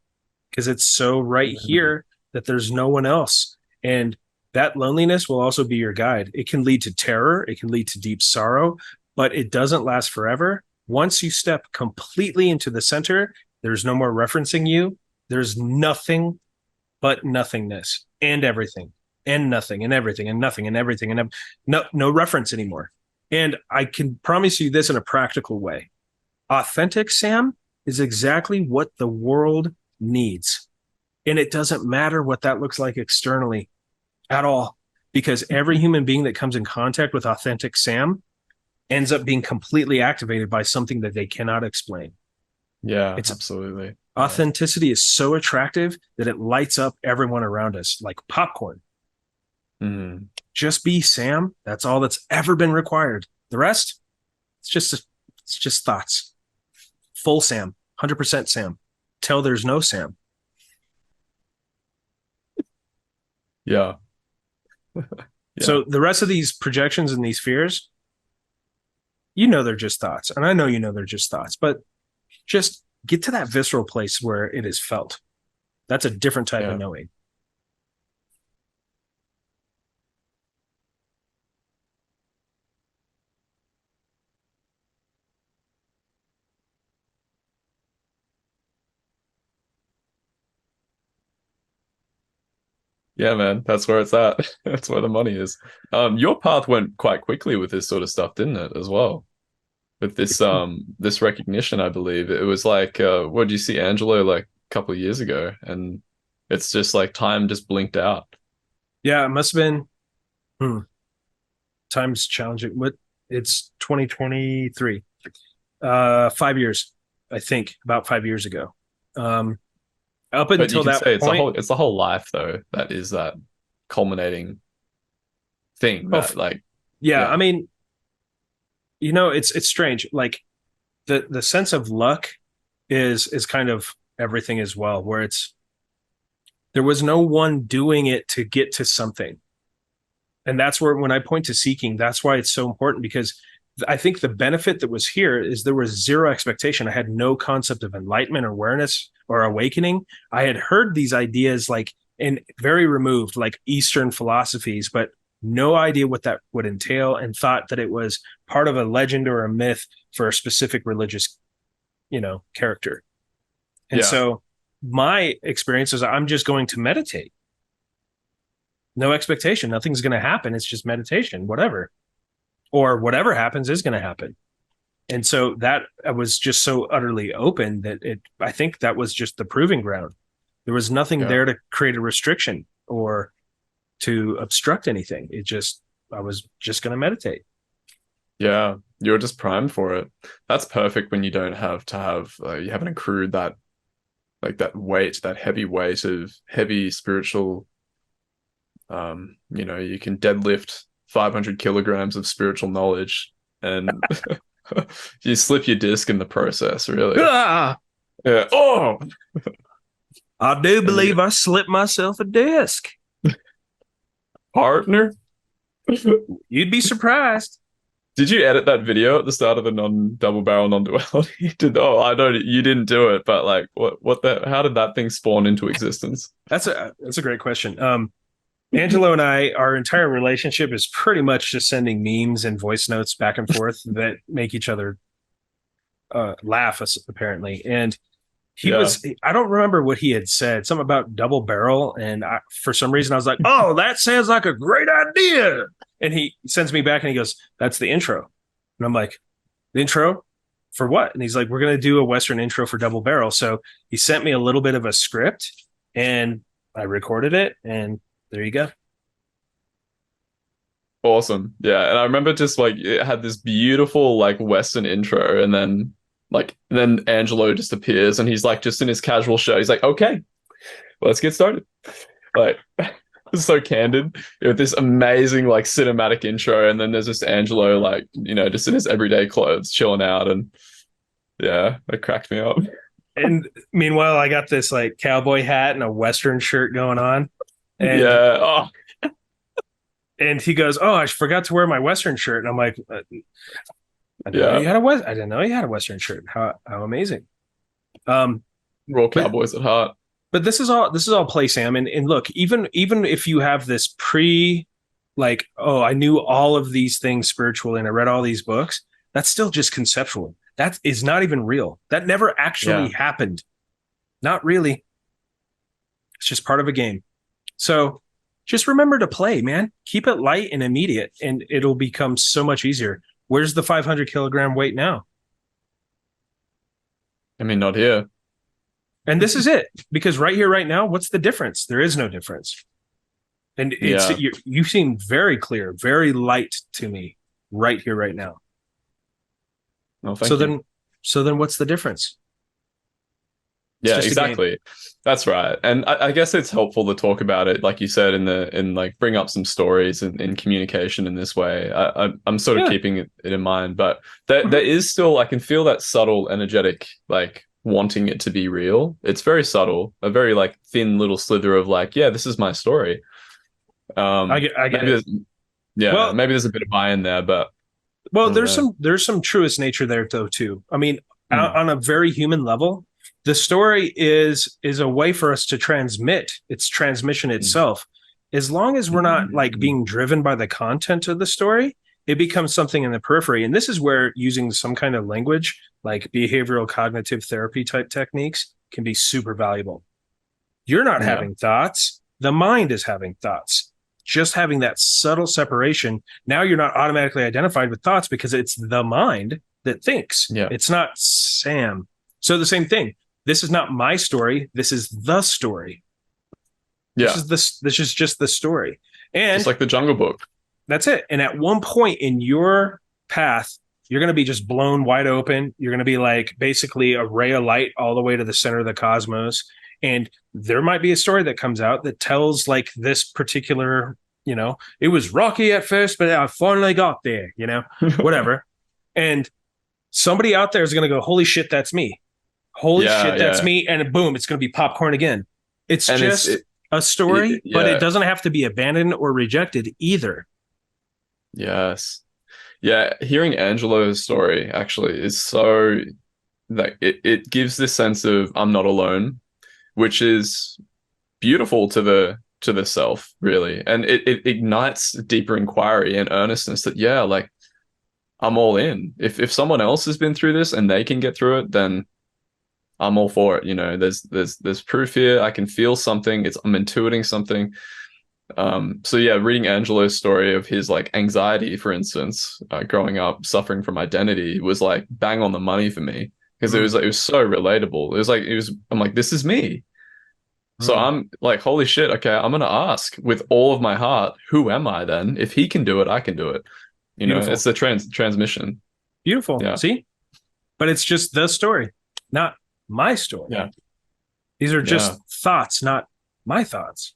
because it's so right here that there's no one else. And that loneliness will also be your guide. It can lead to terror. It can lead to deep sorrow, but it doesn't last forever. Once you step completely into the center, there's no more referencing you. There's nothing but nothingness. and everything and nothing and everything and nothing and everything and no reference anymore. And I can promise you this in a practical way. Authentic Sam is exactly what the world needs. And it doesn't matter what that looks like externally at all, because every human being that comes in contact with authentic Sam ends up being completely activated by something that they cannot explain. Yeah, It's absolutely. authenticity is so attractive that it lights up everyone around us like popcorn. Mm. Just be Sam. That's all that's ever been required. The rest, it's just thoughts. Full Sam, 100% Sam. Till there's no Sam. Yeah. So the rest of these projections and these fears, they're just thoughts. And I know they're just thoughts, but just get to that visceral place where it is felt. That's a different type of knowing. Yeah, man, that's where it's at. That's where the money is. Your path went quite quickly with this sort of stuff, didn't it, as well? With this recognition, I believe. It was like, what did you see Angelo like a couple of years ago? And it's just like time just blinked out. Yeah, it must have been time's challenging. What it's 2023. 5 years, I think, about 5 years ago. Up But until you can that say point, it's the whole life though, that is that culminating thing that like yeah, I mean, it's strange. Like the sense of luck is kind of everything as well, where there was no one doing it to get to something. And that's where, when I point to seeking, that's why it's so important, because I think the benefit that was here is there was zero expectation. I had no concept of enlightenment or awareness or awakening. I had heard these ideas like in very removed, like Eastern philosophies, but no idea what that would entail, and thought that it was part of a legend or a myth for a specific religious, character. And so my experience is I'm just going to meditate. No expectation. Nothing's going to happen. It's just meditation, whatever. Or whatever happens is going to happen. And so that I was just so utterly open that I think that was just the proving ground. There was nothing there to create a restriction or to obstruct anything. I was just going to meditate. Yeah, you're just primed for it. That's perfect when you don't have to have, you haven't accrued that, like that weight, that heavy weight of heavy spiritual, you can deadlift 500 kilograms of spiritual knowledge and you slip your disc in the process, really. Ah! Yeah. Oh, I do believe I slipped myself a disc. Partner. You'd be surprised. Did you edit that video at the start of the double barrel non-duality? I don't. You didn't do it, but like, how did that thing spawn into existence? That's a great question. Angelo and I, our entire relationship is pretty much just sending memes and voice notes back and forth that make each other laugh, apparently. And I don't remember what he had said, something about double barrel. And for some reason, I was like, oh, that sounds like a great idea. And he sends me back and he goes, that's the intro. And I'm like, the intro for what? And he's like, we're going to do a Western intro for double barrel. So he sent me a little bit of a script and I recorded it, and there you go. Awesome. Yeah. And I remember just like it had this beautiful like Western intro, and then Angelo just appears and he's like just in his casual shirt. He's like, okay, let's get started. Like it's so candid with this amazing like cinematic intro, and then there's just Angelo like, just in his everyday clothes chilling out, and yeah, that cracked me up. And meanwhile, I got this like cowboy hat and a Western shirt going on. And, yeah. Oh. And he goes, oh, I forgot to wear my Western shirt. And I'm like, I didn't know you had a Western shirt. How amazing. We're all cowboys at heart. But this is all play, Sam. And look, even if you have this like, oh, I knew all of these things spiritually and I read all these books, that's still just conceptual. That is not even real. That never actually happened. Not really. It's just part of a game. So just remember to play, man. Keep it light and immediate, and it'll become so much easier. Where's the 500 kilogram weight now? I mean, not here. And this is it, because right here, right now, what's the difference? There is no difference. And it's you seem very clear, very light to me right here, right now. Oh, thank you. So then what's the difference? Yeah, exactly. That's right. And I guess it's helpful to talk about it, like you said, in like bring up some stories in communication in this way. I'm sort of keeping it in mind, but there is still, I can feel that subtle energetic, like wanting it to be real. It's very subtle, a very like thin little slither of like, yeah, this is my story. I get it. Yeah, maybe there's a bit of buy-in there, but there's some truest nature there though too. I mean, on a very human level, the story is a way for us to transmit. It's transmission itself. As long as we're not like being driven by the content of the story, it becomes something in the periphery. And this is where using some kind of language, like behavioral cognitive therapy type techniques, can be super valuable. You're not having thoughts. The mind is having thoughts. Just having that subtle separation. Now you're not automatically identified with thoughts because it's the mind that thinks. Yeah. It's not Sam. So the same thing. This is not my story. This is the story. Yeah. This is just the story. And it's like the Jungle Book. That's it. And at one point in your path, you're going to be just blown wide open. You're going to be like basically a ray of light all the way to the center of the cosmos. And there might be a story that comes out that tells like this particular, it was rocky at first, but I finally got there, whatever. And somebody out there is going to go, holy shit, that's me. Holy shit, that's me. And boom, it's going to be popcorn again. It's a story, but it doesn't have to be abandoned or rejected either. Yes. Yeah. Hearing Angelo's story actually is so like it gives this sense of I'm not alone, which is beautiful to the self, really. And it ignites deeper inquiry and earnestness that, like I'm all in. If someone else has been through this and they can get through it, then I'm all for it. There's proof here. I can feel something. I'm intuiting something. So reading Angelo's story of his like anxiety, for instance, growing up suffering from identity was like bang on the money for me because it was so relatable. I'm like, this is me. So I'm like, holy shit. Okay. I'm going to ask with all of my heart, who am I then? If he can do it, I can do it. It's the transmission. Beautiful. Yeah. See, but it's just the story, not my story. Yeah. These are just thoughts, not my thoughts.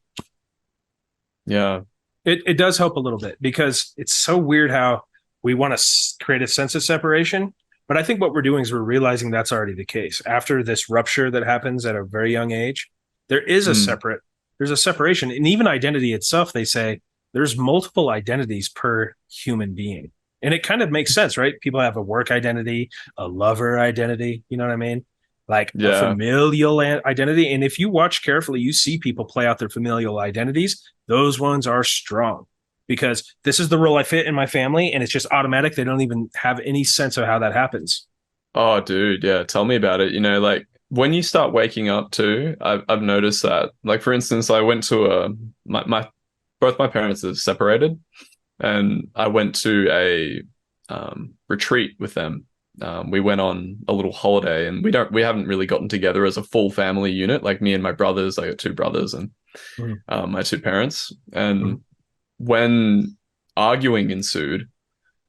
Yeah. It does help a little bit because it's so weird how we want to create a sense of separation. But I think what we're doing is we're realizing that's already the case. After this rupture that happens at a very young age, there is there's a separation. And even identity itself, they say there's multiple identities per human being. And it kind of makes sense, right? People have a work identity, a lover identity. You know what I mean? Like a familial identity. And if you watch carefully, you see people play out their familial identities. Those ones are strong because this is the role I fit in my family. And it's just automatic. They don't even have any sense of how that happens. Oh, dude. Yeah. Tell me about it. Like when you start waking up too, I've noticed that, like, for instance, I went to both my parents are separated and I went to a retreat with them. We went on a little holiday and we haven't really gotten together as a full family unit, like me and my brothers. I got two brothers and my two parents. And when arguing ensued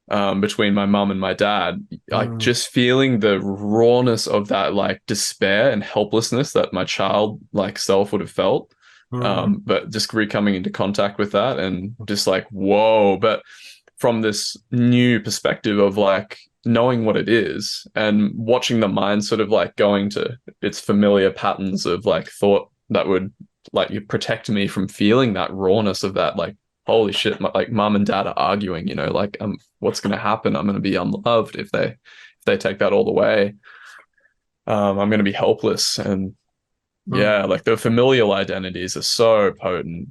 between my mum and my dad, like just feeling the rawness of that like despair and helplessness that my child like self would have felt. But just coming into contact with that and just like, whoa, but from this new perspective of like knowing what it is and watching the mind sort of like going to its familiar patterns of like thought that would like protect me from feeling that rawness of that, like, holy shit, like mom and dad are arguing, like what's going to happen? I'm going to be unloved if they take that all the way. I'm going to be helpless. And like the familial identities are so potent.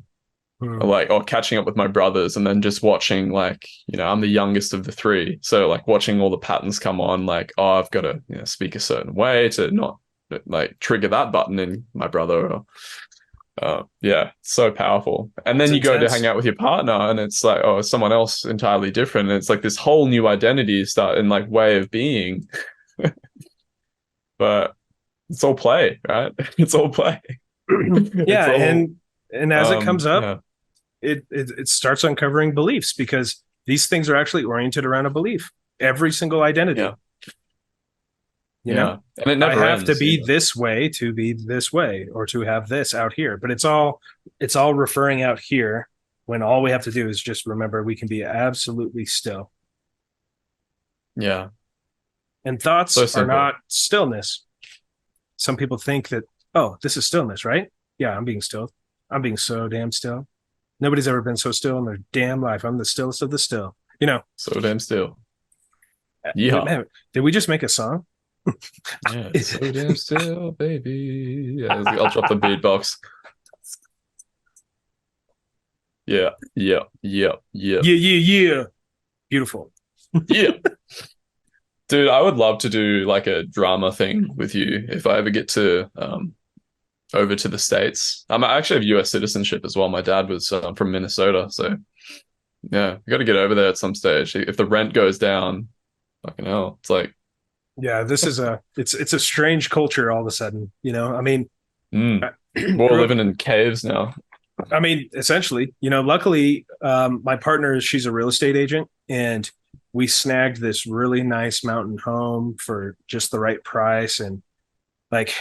Like, or catching up with my brothers and then just watching, like, I'm the youngest of the three. So like watching all the patterns come on, like, oh, I've got to speak a certain way to not like trigger that button in my brother. Or Yeah, so powerful. And It's then you go to intense. hang out with your partner and it's like, oh, someone else entirely different. And it's like this whole new identity start and like way of being. But it's all play, right? It's all play. It's Yeah, all and as it comes up, yeah. it starts uncovering beliefs, because these things are actually oriented around a belief. Every single identity, Yeah. you know, Yeah. And it I never have to ends be either. this way to be this way, or to have this out here. But it's all referring out here, when all we have to do is just remember we can be absolutely still. Yeah. And So thoughts are simple. not stillness. Some people think that, oh, this is stillness, right? Yeah, I'm being still. I'm being so damn still. Nobody's ever been so still in their damn life. I'm the stillest of the still. So damn still. Yeah. Man, did we just make a song? Yeah. So damn still, baby. Yeah, I'll drop the beatbox. Yeah. Yeah. Yeah. Yeah. Yeah, yeah, yeah. Beautiful. Yeah. Dude, I would love to do like a drama thing with you if I ever get to over to the States. I actually have US citizenship as well. My dad was from Minnesota, so yeah, I got to get over there at some stage. If the rent goes down, fucking hell, it's like, Yeah, it's a strange culture all of a sudden. I mean, mm, I we're all grew up. living in caves now. I mean, essentially, luckily, my partner, she's a real estate agent, and we snagged this really nice mountain home for just the right price. And like,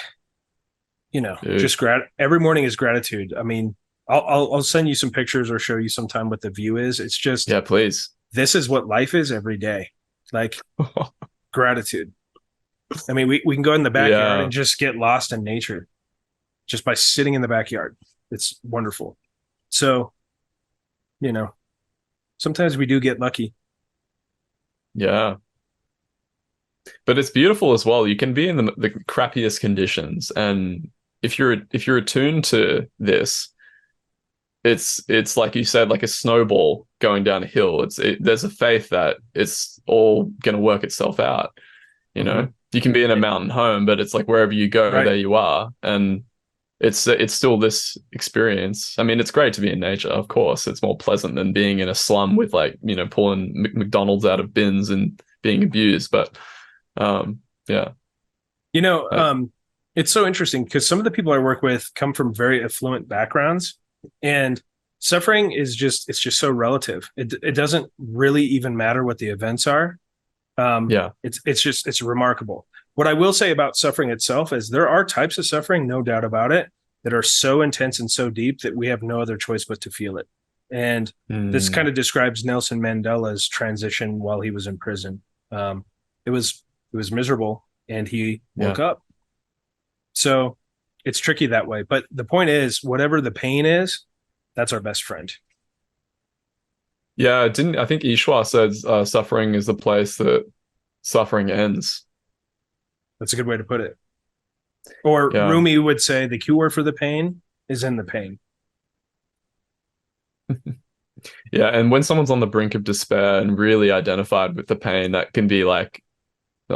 Dude, just every morning is gratitude. I mean, I'll send you some pictures or show you sometime what the view is. It's just, yeah, please. this is what life is every day. Like, gratitude. I mean, we can go in the backyard Yeah, and just get lost in nature just by sitting in the backyard. It's wonderful. So, you know, sometimes we do get lucky. yeah. But it's beautiful as well. You can be in the crappiest conditions, and if you're attuned to this, it's like you said, like a snowball going down a hill. There's a faith that it's all going to work itself out. You know, Mm-hmm. you can be in a mountain home, but it's like wherever you go, Right. there you are, and it's still this experience. I mean, it's great to be in nature, of course. It's more pleasant than being in a slum with like pulling McDonald's out of bins and being abused. But yeah, You know, like it's so interesting because some of the people I work with come from very affluent backgrounds, and suffering it's just so relative. It doesn't really even matter what the events are. yeah, It's remarkable. What I will say about suffering itself is there are types of suffering, no doubt about it, that are so intense and so deep that we have no other choice but to feel it. And this kind mm, of describes Nelson Mandela's transition while he was in prison. It was miserable, and he woke yeah. up. So it's tricky that way. But the point is, whatever the pain is, that's our best friend. Yeah, didn't I think Ishwa said suffering is the place that suffering ends. That's a good way to put it. Or Yeah. Rumi would say the cure for the pain is in the pain. Yeah, and when someone's on the brink of despair and really identified with the pain, that can be like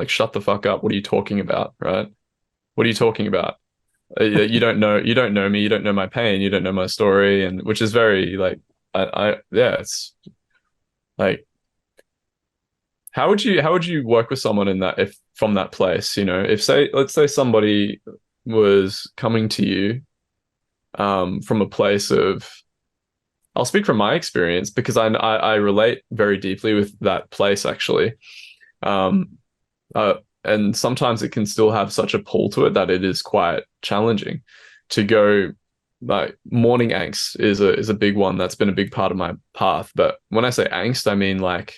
shut the fuck up. What are you talking about, right? What are you talking about? You don't know me, you don't know my pain, you don't know my story, and which is very like yeah, it's like how would you work with someone in that if from that place, if say let's say somebody was coming to you from a place of I'll speak from my experience because I relate very deeply with that place actually. Um, and sometimes it can still have such a pull to it that it is quite challenging to go. Like morning angst is a big one that's been a big part of my path. But when I say angst, I mean like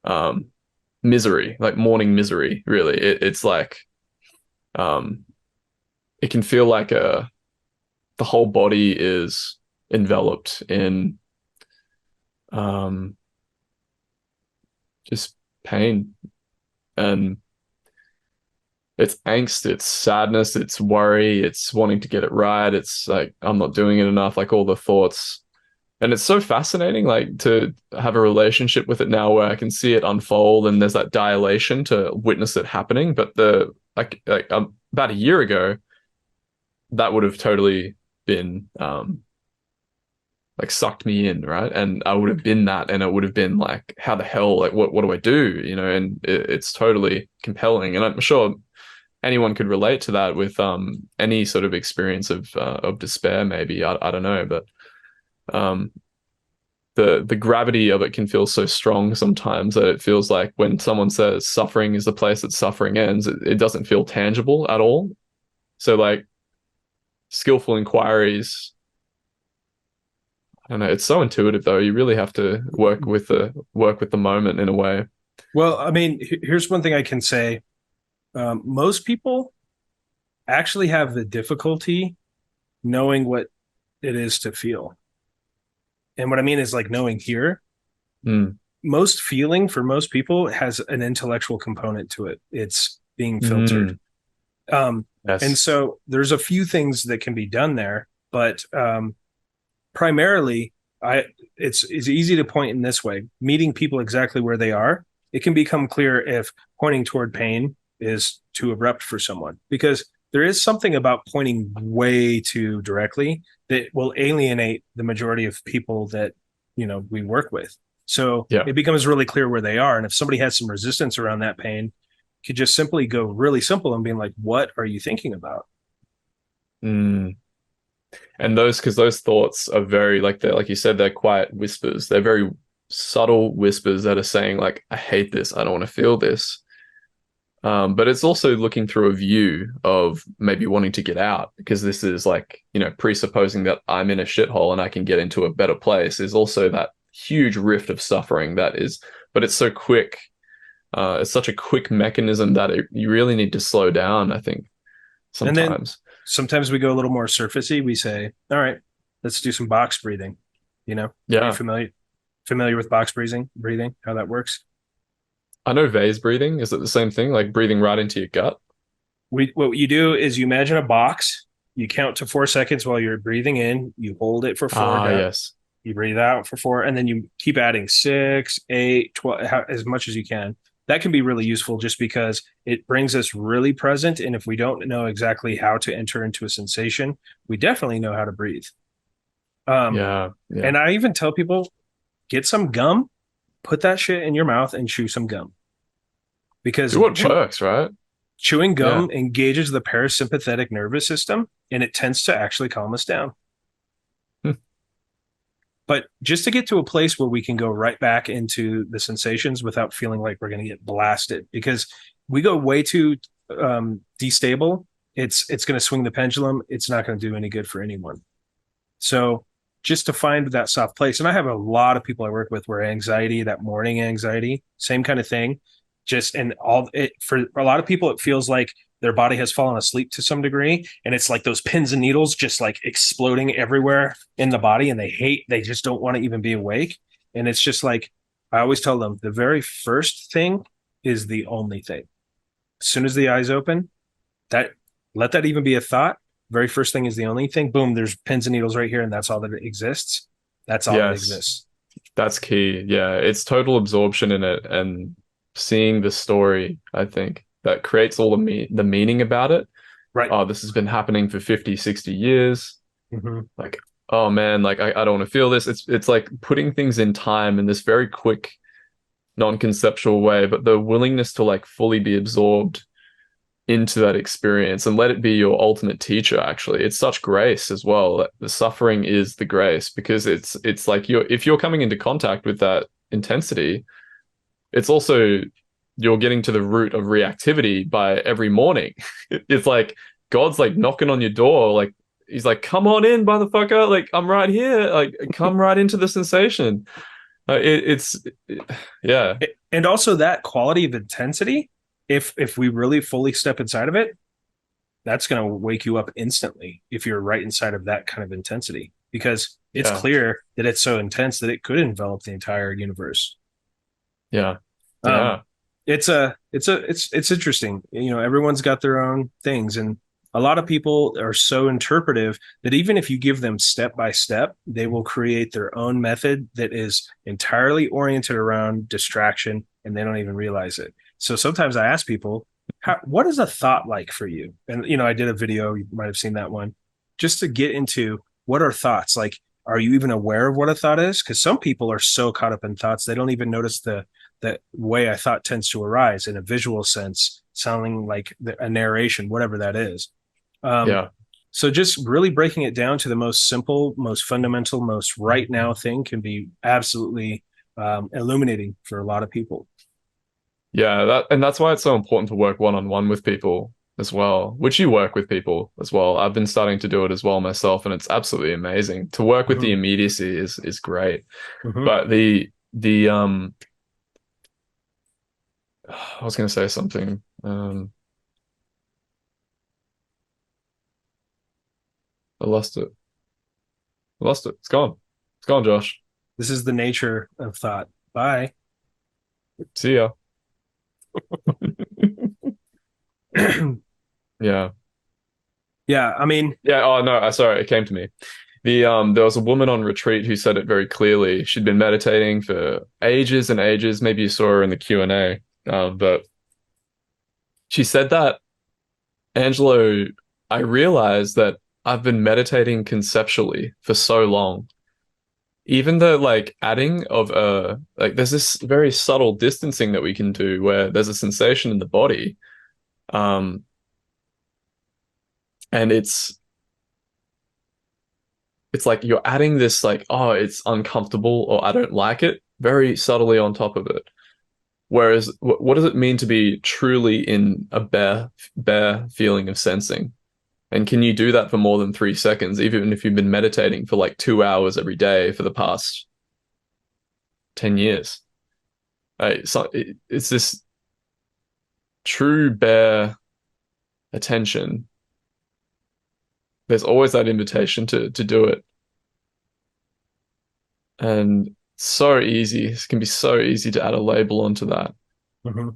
um, misery, like morning misery. Really, it's like um, it can feel like the whole body is enveloped in um, just pain and it's angst, it's sadness, it's worry, it's wanting to get it right. It's like I'm not doing it enough, like all the thoughts. And it's so fascinating, like to have a relationship with it now where I can see it unfold and there's that dilation to witness it happening. But about a year ago, that would have totally been like sucked me in, right? And I would have been that, and it would have been like, how the hell, like what do I do? You know, and it's totally compelling. And I'm sure anyone could relate to that with any sort of experience of despair, maybe. I don't know, but um the gravity of it can feel so strong sometimes that it feels like when someone says suffering is the place that suffering ends, it doesn't feel tangible at all. So like skillful inquiries, I don't know, it's so intuitive though. You really have to work with the moment in a way. Well, I mean, here's one thing I can say. Most people actually have the difficulty knowing what it is to feel. And what I mean is like knowing here. Mm. Most feeling for most people has an intellectual component to it. It's being filtered. Mm. And Yes. so there's a few things that can be done there, but primarily, it's easy to point in this way. Meeting people exactly where they are, it can become clear if pointing toward pain is too abrupt for someone, because there is something about pointing way too directly that will alienate the majority of people that we work with. So Yeah. it becomes really clear where they are, and if somebody has some resistance around that pain, could just simply go really simple and being like, "What are you thinking about?" Mm. And because those thoughts are very, like, they're, like you said, they're quiet whispers. They're very subtle whispers that are saying like, I hate this, I don't want to feel this. But it's also looking through a view of maybe wanting to get out, because this is like, presupposing that I'm in a shithole and I can get into a better place, is also that huge rift of suffering that is, but it's so quick. It's such a quick mechanism that you really need to slow down, I think, And then sometimes. sometimes we go a little more surfacey. We say, "All right, let's do some box breathing." Are you Yeah. familiar with box breathing? Breathing, how that works? I know vase breathing. Is it the same thing? Like breathing right into your gut? What you do is you imagine a box. You count to 4 seconds while you're breathing in. You hold it for four Ah, down. yes. You breathe out for four, and then you keep adding 6, 8, 12, as much as you can. That can be really useful just because it brings us really present. And if we don't know exactly how to enter into a sensation, we definitely know how to breathe. Um, Yeah. Yeah. and I even tell people, get some gum, put that shit in your mouth and chew some gum, because Do what works, right? chewing Yeah. gum engages the parasympathetic nervous system, and it tends to actually calm us down. Hmm. But just to get to a place where we can go right back into the sensations without feeling like we're going to get blasted, because we go way too destable, it's going to swing the pendulum. It's not going to do any good for anyone. So just to find that soft place, and I have a lot of people I work with where anxiety, that morning anxiety, same kind of thing. Just and all it for a lot of people, it feels like their body has fallen asleep to some degree, and it's like those pins and needles just like exploding everywhere in the body, and they just don't want to even be awake. And it's just like, I always tell them, the very first thing is the only thing. As soon as the eyes open, that let that even be a thought. Very first thing is the only thing. Boom, there's pins and needles right here, and that's all that exists. That's all that Yes. exists. That's key. Yeah. It's total absorption in it and seeing the story, I think, that creates all the meaning about it. Right. Oh, this has been happening for 50, 60 years. Mm-hmm. Like, oh man, like I don't want to feel this. It's like putting things in time in this very quick, non-conceptual way, but the willingness to like fully be absorbed into that experience and let it be your ultimate teacher. Actually, it's such grace as well. The suffering is the grace, because it's like if you're coming into contact with that intensity, it's also, you're getting to the root of reactivity by every morning. It's like God's like knocking on your door, like he's like, come on in, motherfucker, like I'm right here, like come right into the sensation. Yeah. And also that quality of intensity, if we really fully step inside of it, that's going to wake you up instantly if you're right inside of that kind of intensity, because it's Yeah. clear that it's so intense that it could envelop the entire universe. Yeah. Um, Yeah. it's interesting. Everyone's got their own things, and a lot of people are so interpretive that even if you give them step by step, they will create their own method that is entirely oriented around distraction, and they don't even realize it. So sometimes I ask people, what is a thought like for you? And I did a video, you might have seen that one. just to get into what are thoughts like. Are you even aware of what a thought is? Because some people are so caught up in thoughts they don't even notice the way a thought tends to arise in a visual sense, sounding like a narration, whatever that is. Yeah. So just really breaking it down to the most simple, most fundamental, most right now thing can be absolutely illuminating for a lot of people. Yeah, that's why it's so important to work one-on-one with people as well, which you work with people as well. I've been starting to do it as well myself, and it's absolutely amazing. To work with the Mm-hmm. immediacy is great. Mm-hmm. But the I was gonna say something. I lost it. I lost it. It's gone. It's gone, Josh. This is the nature of thought. Bye. See ya. Yeah. Yeah, I mean, Yeah, oh no, sorry, it came to me. There was a woman on retreat who said it very clearly. She'd been meditating for ages and ages. Maybe you saw her in the Q&A. But she said that, Angelo, I realized that I've been meditating conceptually for so long. Even the like adding of like there's this very subtle distancing that we can do where there's a sensation in the body. Um, and it's like you're adding this like, oh, it's uncomfortable or I don't like it very subtly on top of it. Whereas what does it mean to be truly in a bare feeling of sensing? And can you do that for more than 3 seconds, even if you've been meditating for like 2 hours every day for the past 10 years? So it's this true bare attention. There's always that invitation to do it. And so easy. It can be so easy to add a label onto that. mm-hmm.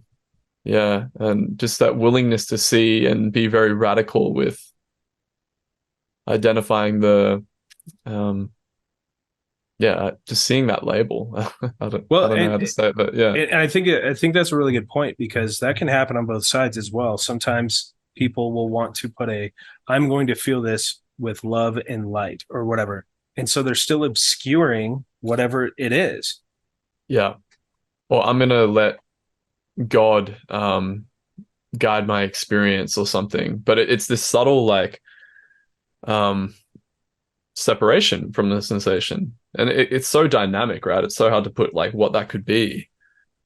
Yeah. And just that willingness to see and be very radical with identifying the yeah, just seeing that label. I Well, don't know how to say it, but yeah. and I think that's a really good point because that can happen on both sides as well. Sometimes people will want to put I'm going to feel this with love and light or whatever. And so they're still obscuring whatever it is. Yeah. Or I'm gonna let God guide my experience or something. But it's this subtle like um separation from the sensation. And it's so dynamic, right? It's so hard to put like what that could be.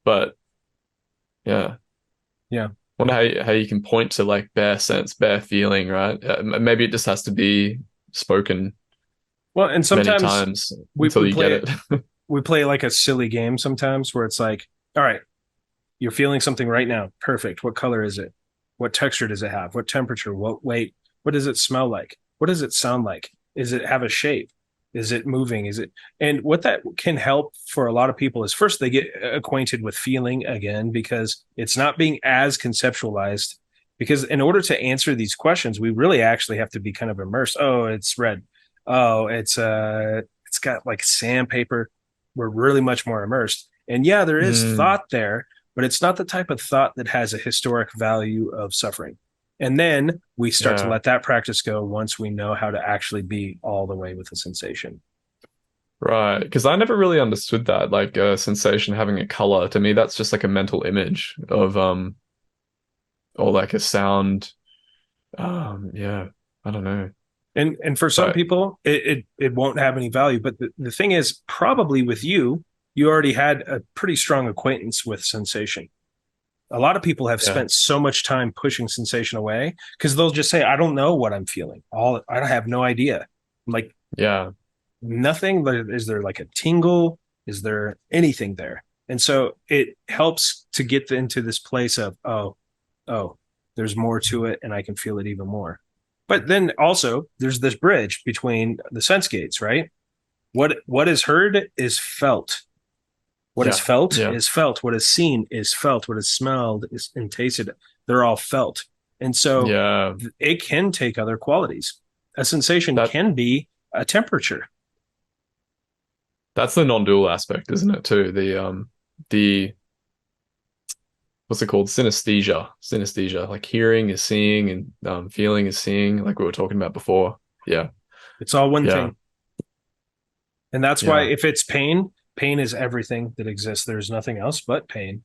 But yeah. Yeah. Wonder how you can point to like bare sense, bare feeling, right? Maybe it just has to be spoken Well, and many sometimes times we, until we you get play it. we play like a silly game sometimes where it's like, all right, you're feeling something right now. Perfect. What color is it? What texture does it have? What temperature? What weight? What does it smell like? What does it sound like? Is it have a shape? Is it moving? Is it? And what that can help for a lot of people is first they get acquainted with feeling again because it's not being as conceptualized. Because in order to answer these questions, we really actually have to be kind of immersed. Oh, it's red. Oh, it's got like sandpaper. We're really much more immersed. And yeah, there is Mm, thought there, but it's not the type of thought that has a historic value of suffering. And then we start to yeah. let that practice go once we know how to actually be all the way with the sensation. Right. Because I never really understood that, like a sensation having a color. To me, that's just like a mental image of or like a sound. Yeah. I don't know. And for some But people, it won't have any value. But the thing is, probably with you, you already had a pretty strong acquaintance with sensation. A lot of people have yeah. spent so much time pushing sensation away because they'll just say, I don't know what I'm feeling. I have no idea. I'm like, Yeah. nothing. Is there like a tingle? Is there anything there? And so it helps to get into this place of, oh, there's more to it and I can feel it even more. But then also there's this bridge between the sense gates, right? What is heard is felt. What is Yeah. felt Yeah. is felt. What is seen is felt. What is smelled is and tasted. They're all felt. And so Yeah. it can take other qualities. A sensation That can be a temperature. that's the non-dual aspect, isn't it, too? The what's it called? Synesthesia. Synesthesia. Like hearing is seeing and feeling is seeing, like we were talking about before. Yeah. It's all one Yeah. thing. And that's why Yeah. if it's pain, pain is everything that exists. There's nothing else but pain.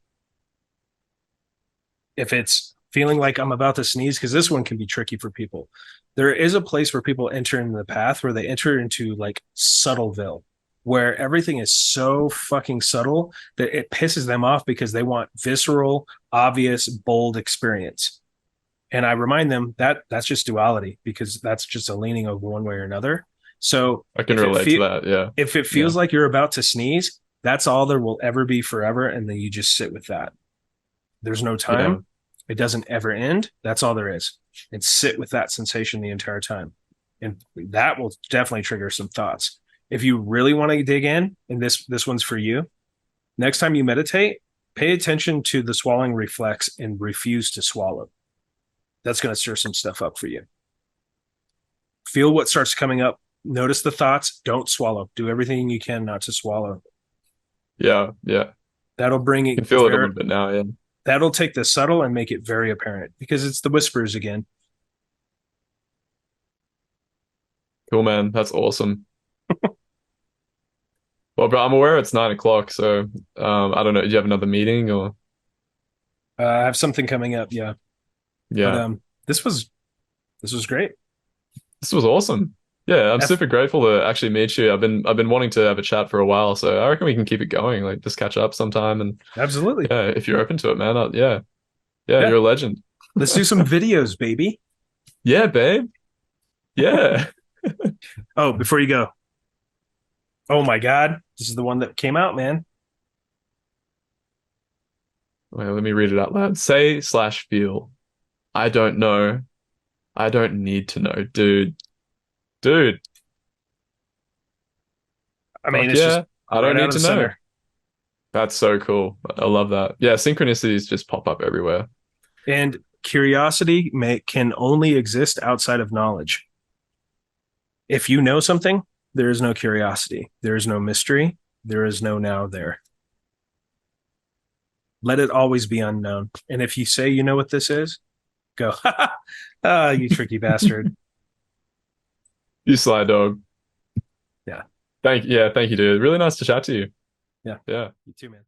If it's feeling like I'm about to sneeze, because this one can be tricky for people, there is a place where people enter into the path where they enter into like Subtleville, where everything is so fucking subtle that it pisses them off because they want visceral, obvious, bold experience. And I remind them that that's just duality, because that's just a leaning of one way or another. So I can relate to that. Yeah. if it Yeah. feels like you're about to sneeze, that's all there will ever be forever. And then you just sit with that. There's no Yeah. time. It doesn't ever end. That's all there is. And sit with that sensation the entire time. And that will definitely trigger some thoughts. If you really want to dig in, and this one's for you, next time you meditate, pay attention to the swallowing reflex and refuse to swallow. That's going to stir some stuff up for you. Feel what starts coming up. Notice the thoughts. Don't swallow. Do everything you can not to swallow. Yeah. Yeah. That'll bring I it. can feel it a little bit now. Yeah. That'll take the subtle and make it very apparent, because it's the whispers again. Cool, man. That's awesome. Well, bro, I'm aware it's 9 o'clock, so I don't know. Do you have another meeting or? I have something coming up, yeah. But Yeah. this was great. This was awesome. Yeah, I'm F- super grateful to actually meet you. I've been wanting to have a chat for a while, so I reckon we can keep it going. Like just catch up sometime, and Absolutely. yeah, if you're open to it, man. Yeah, yeah, Yeah. you're a legend. Let's do some videos, baby. Yeah, babe. Yeah. Oh, before you go. Oh my God. This is the one that came out, man. Wait, let me read it out loud. Say/feel. I don't know. I don't need to know, dude. Dude. I mean, Fuck it's just yeah. I right don't out need of to the know. center. That's so cool. I love that. Yeah, synchronicities just pop up everywhere. And curiosity can only exist outside of knowledge. If you know something, there is no curiosity. There is no mystery. There is no now there. Let it always be unknown. And if you say you know what this is, go, ah, you tricky bastard. You sly dog. Yeah. Thank you, dude. Really nice to chat to you. Yeah. Yeah. You too, man.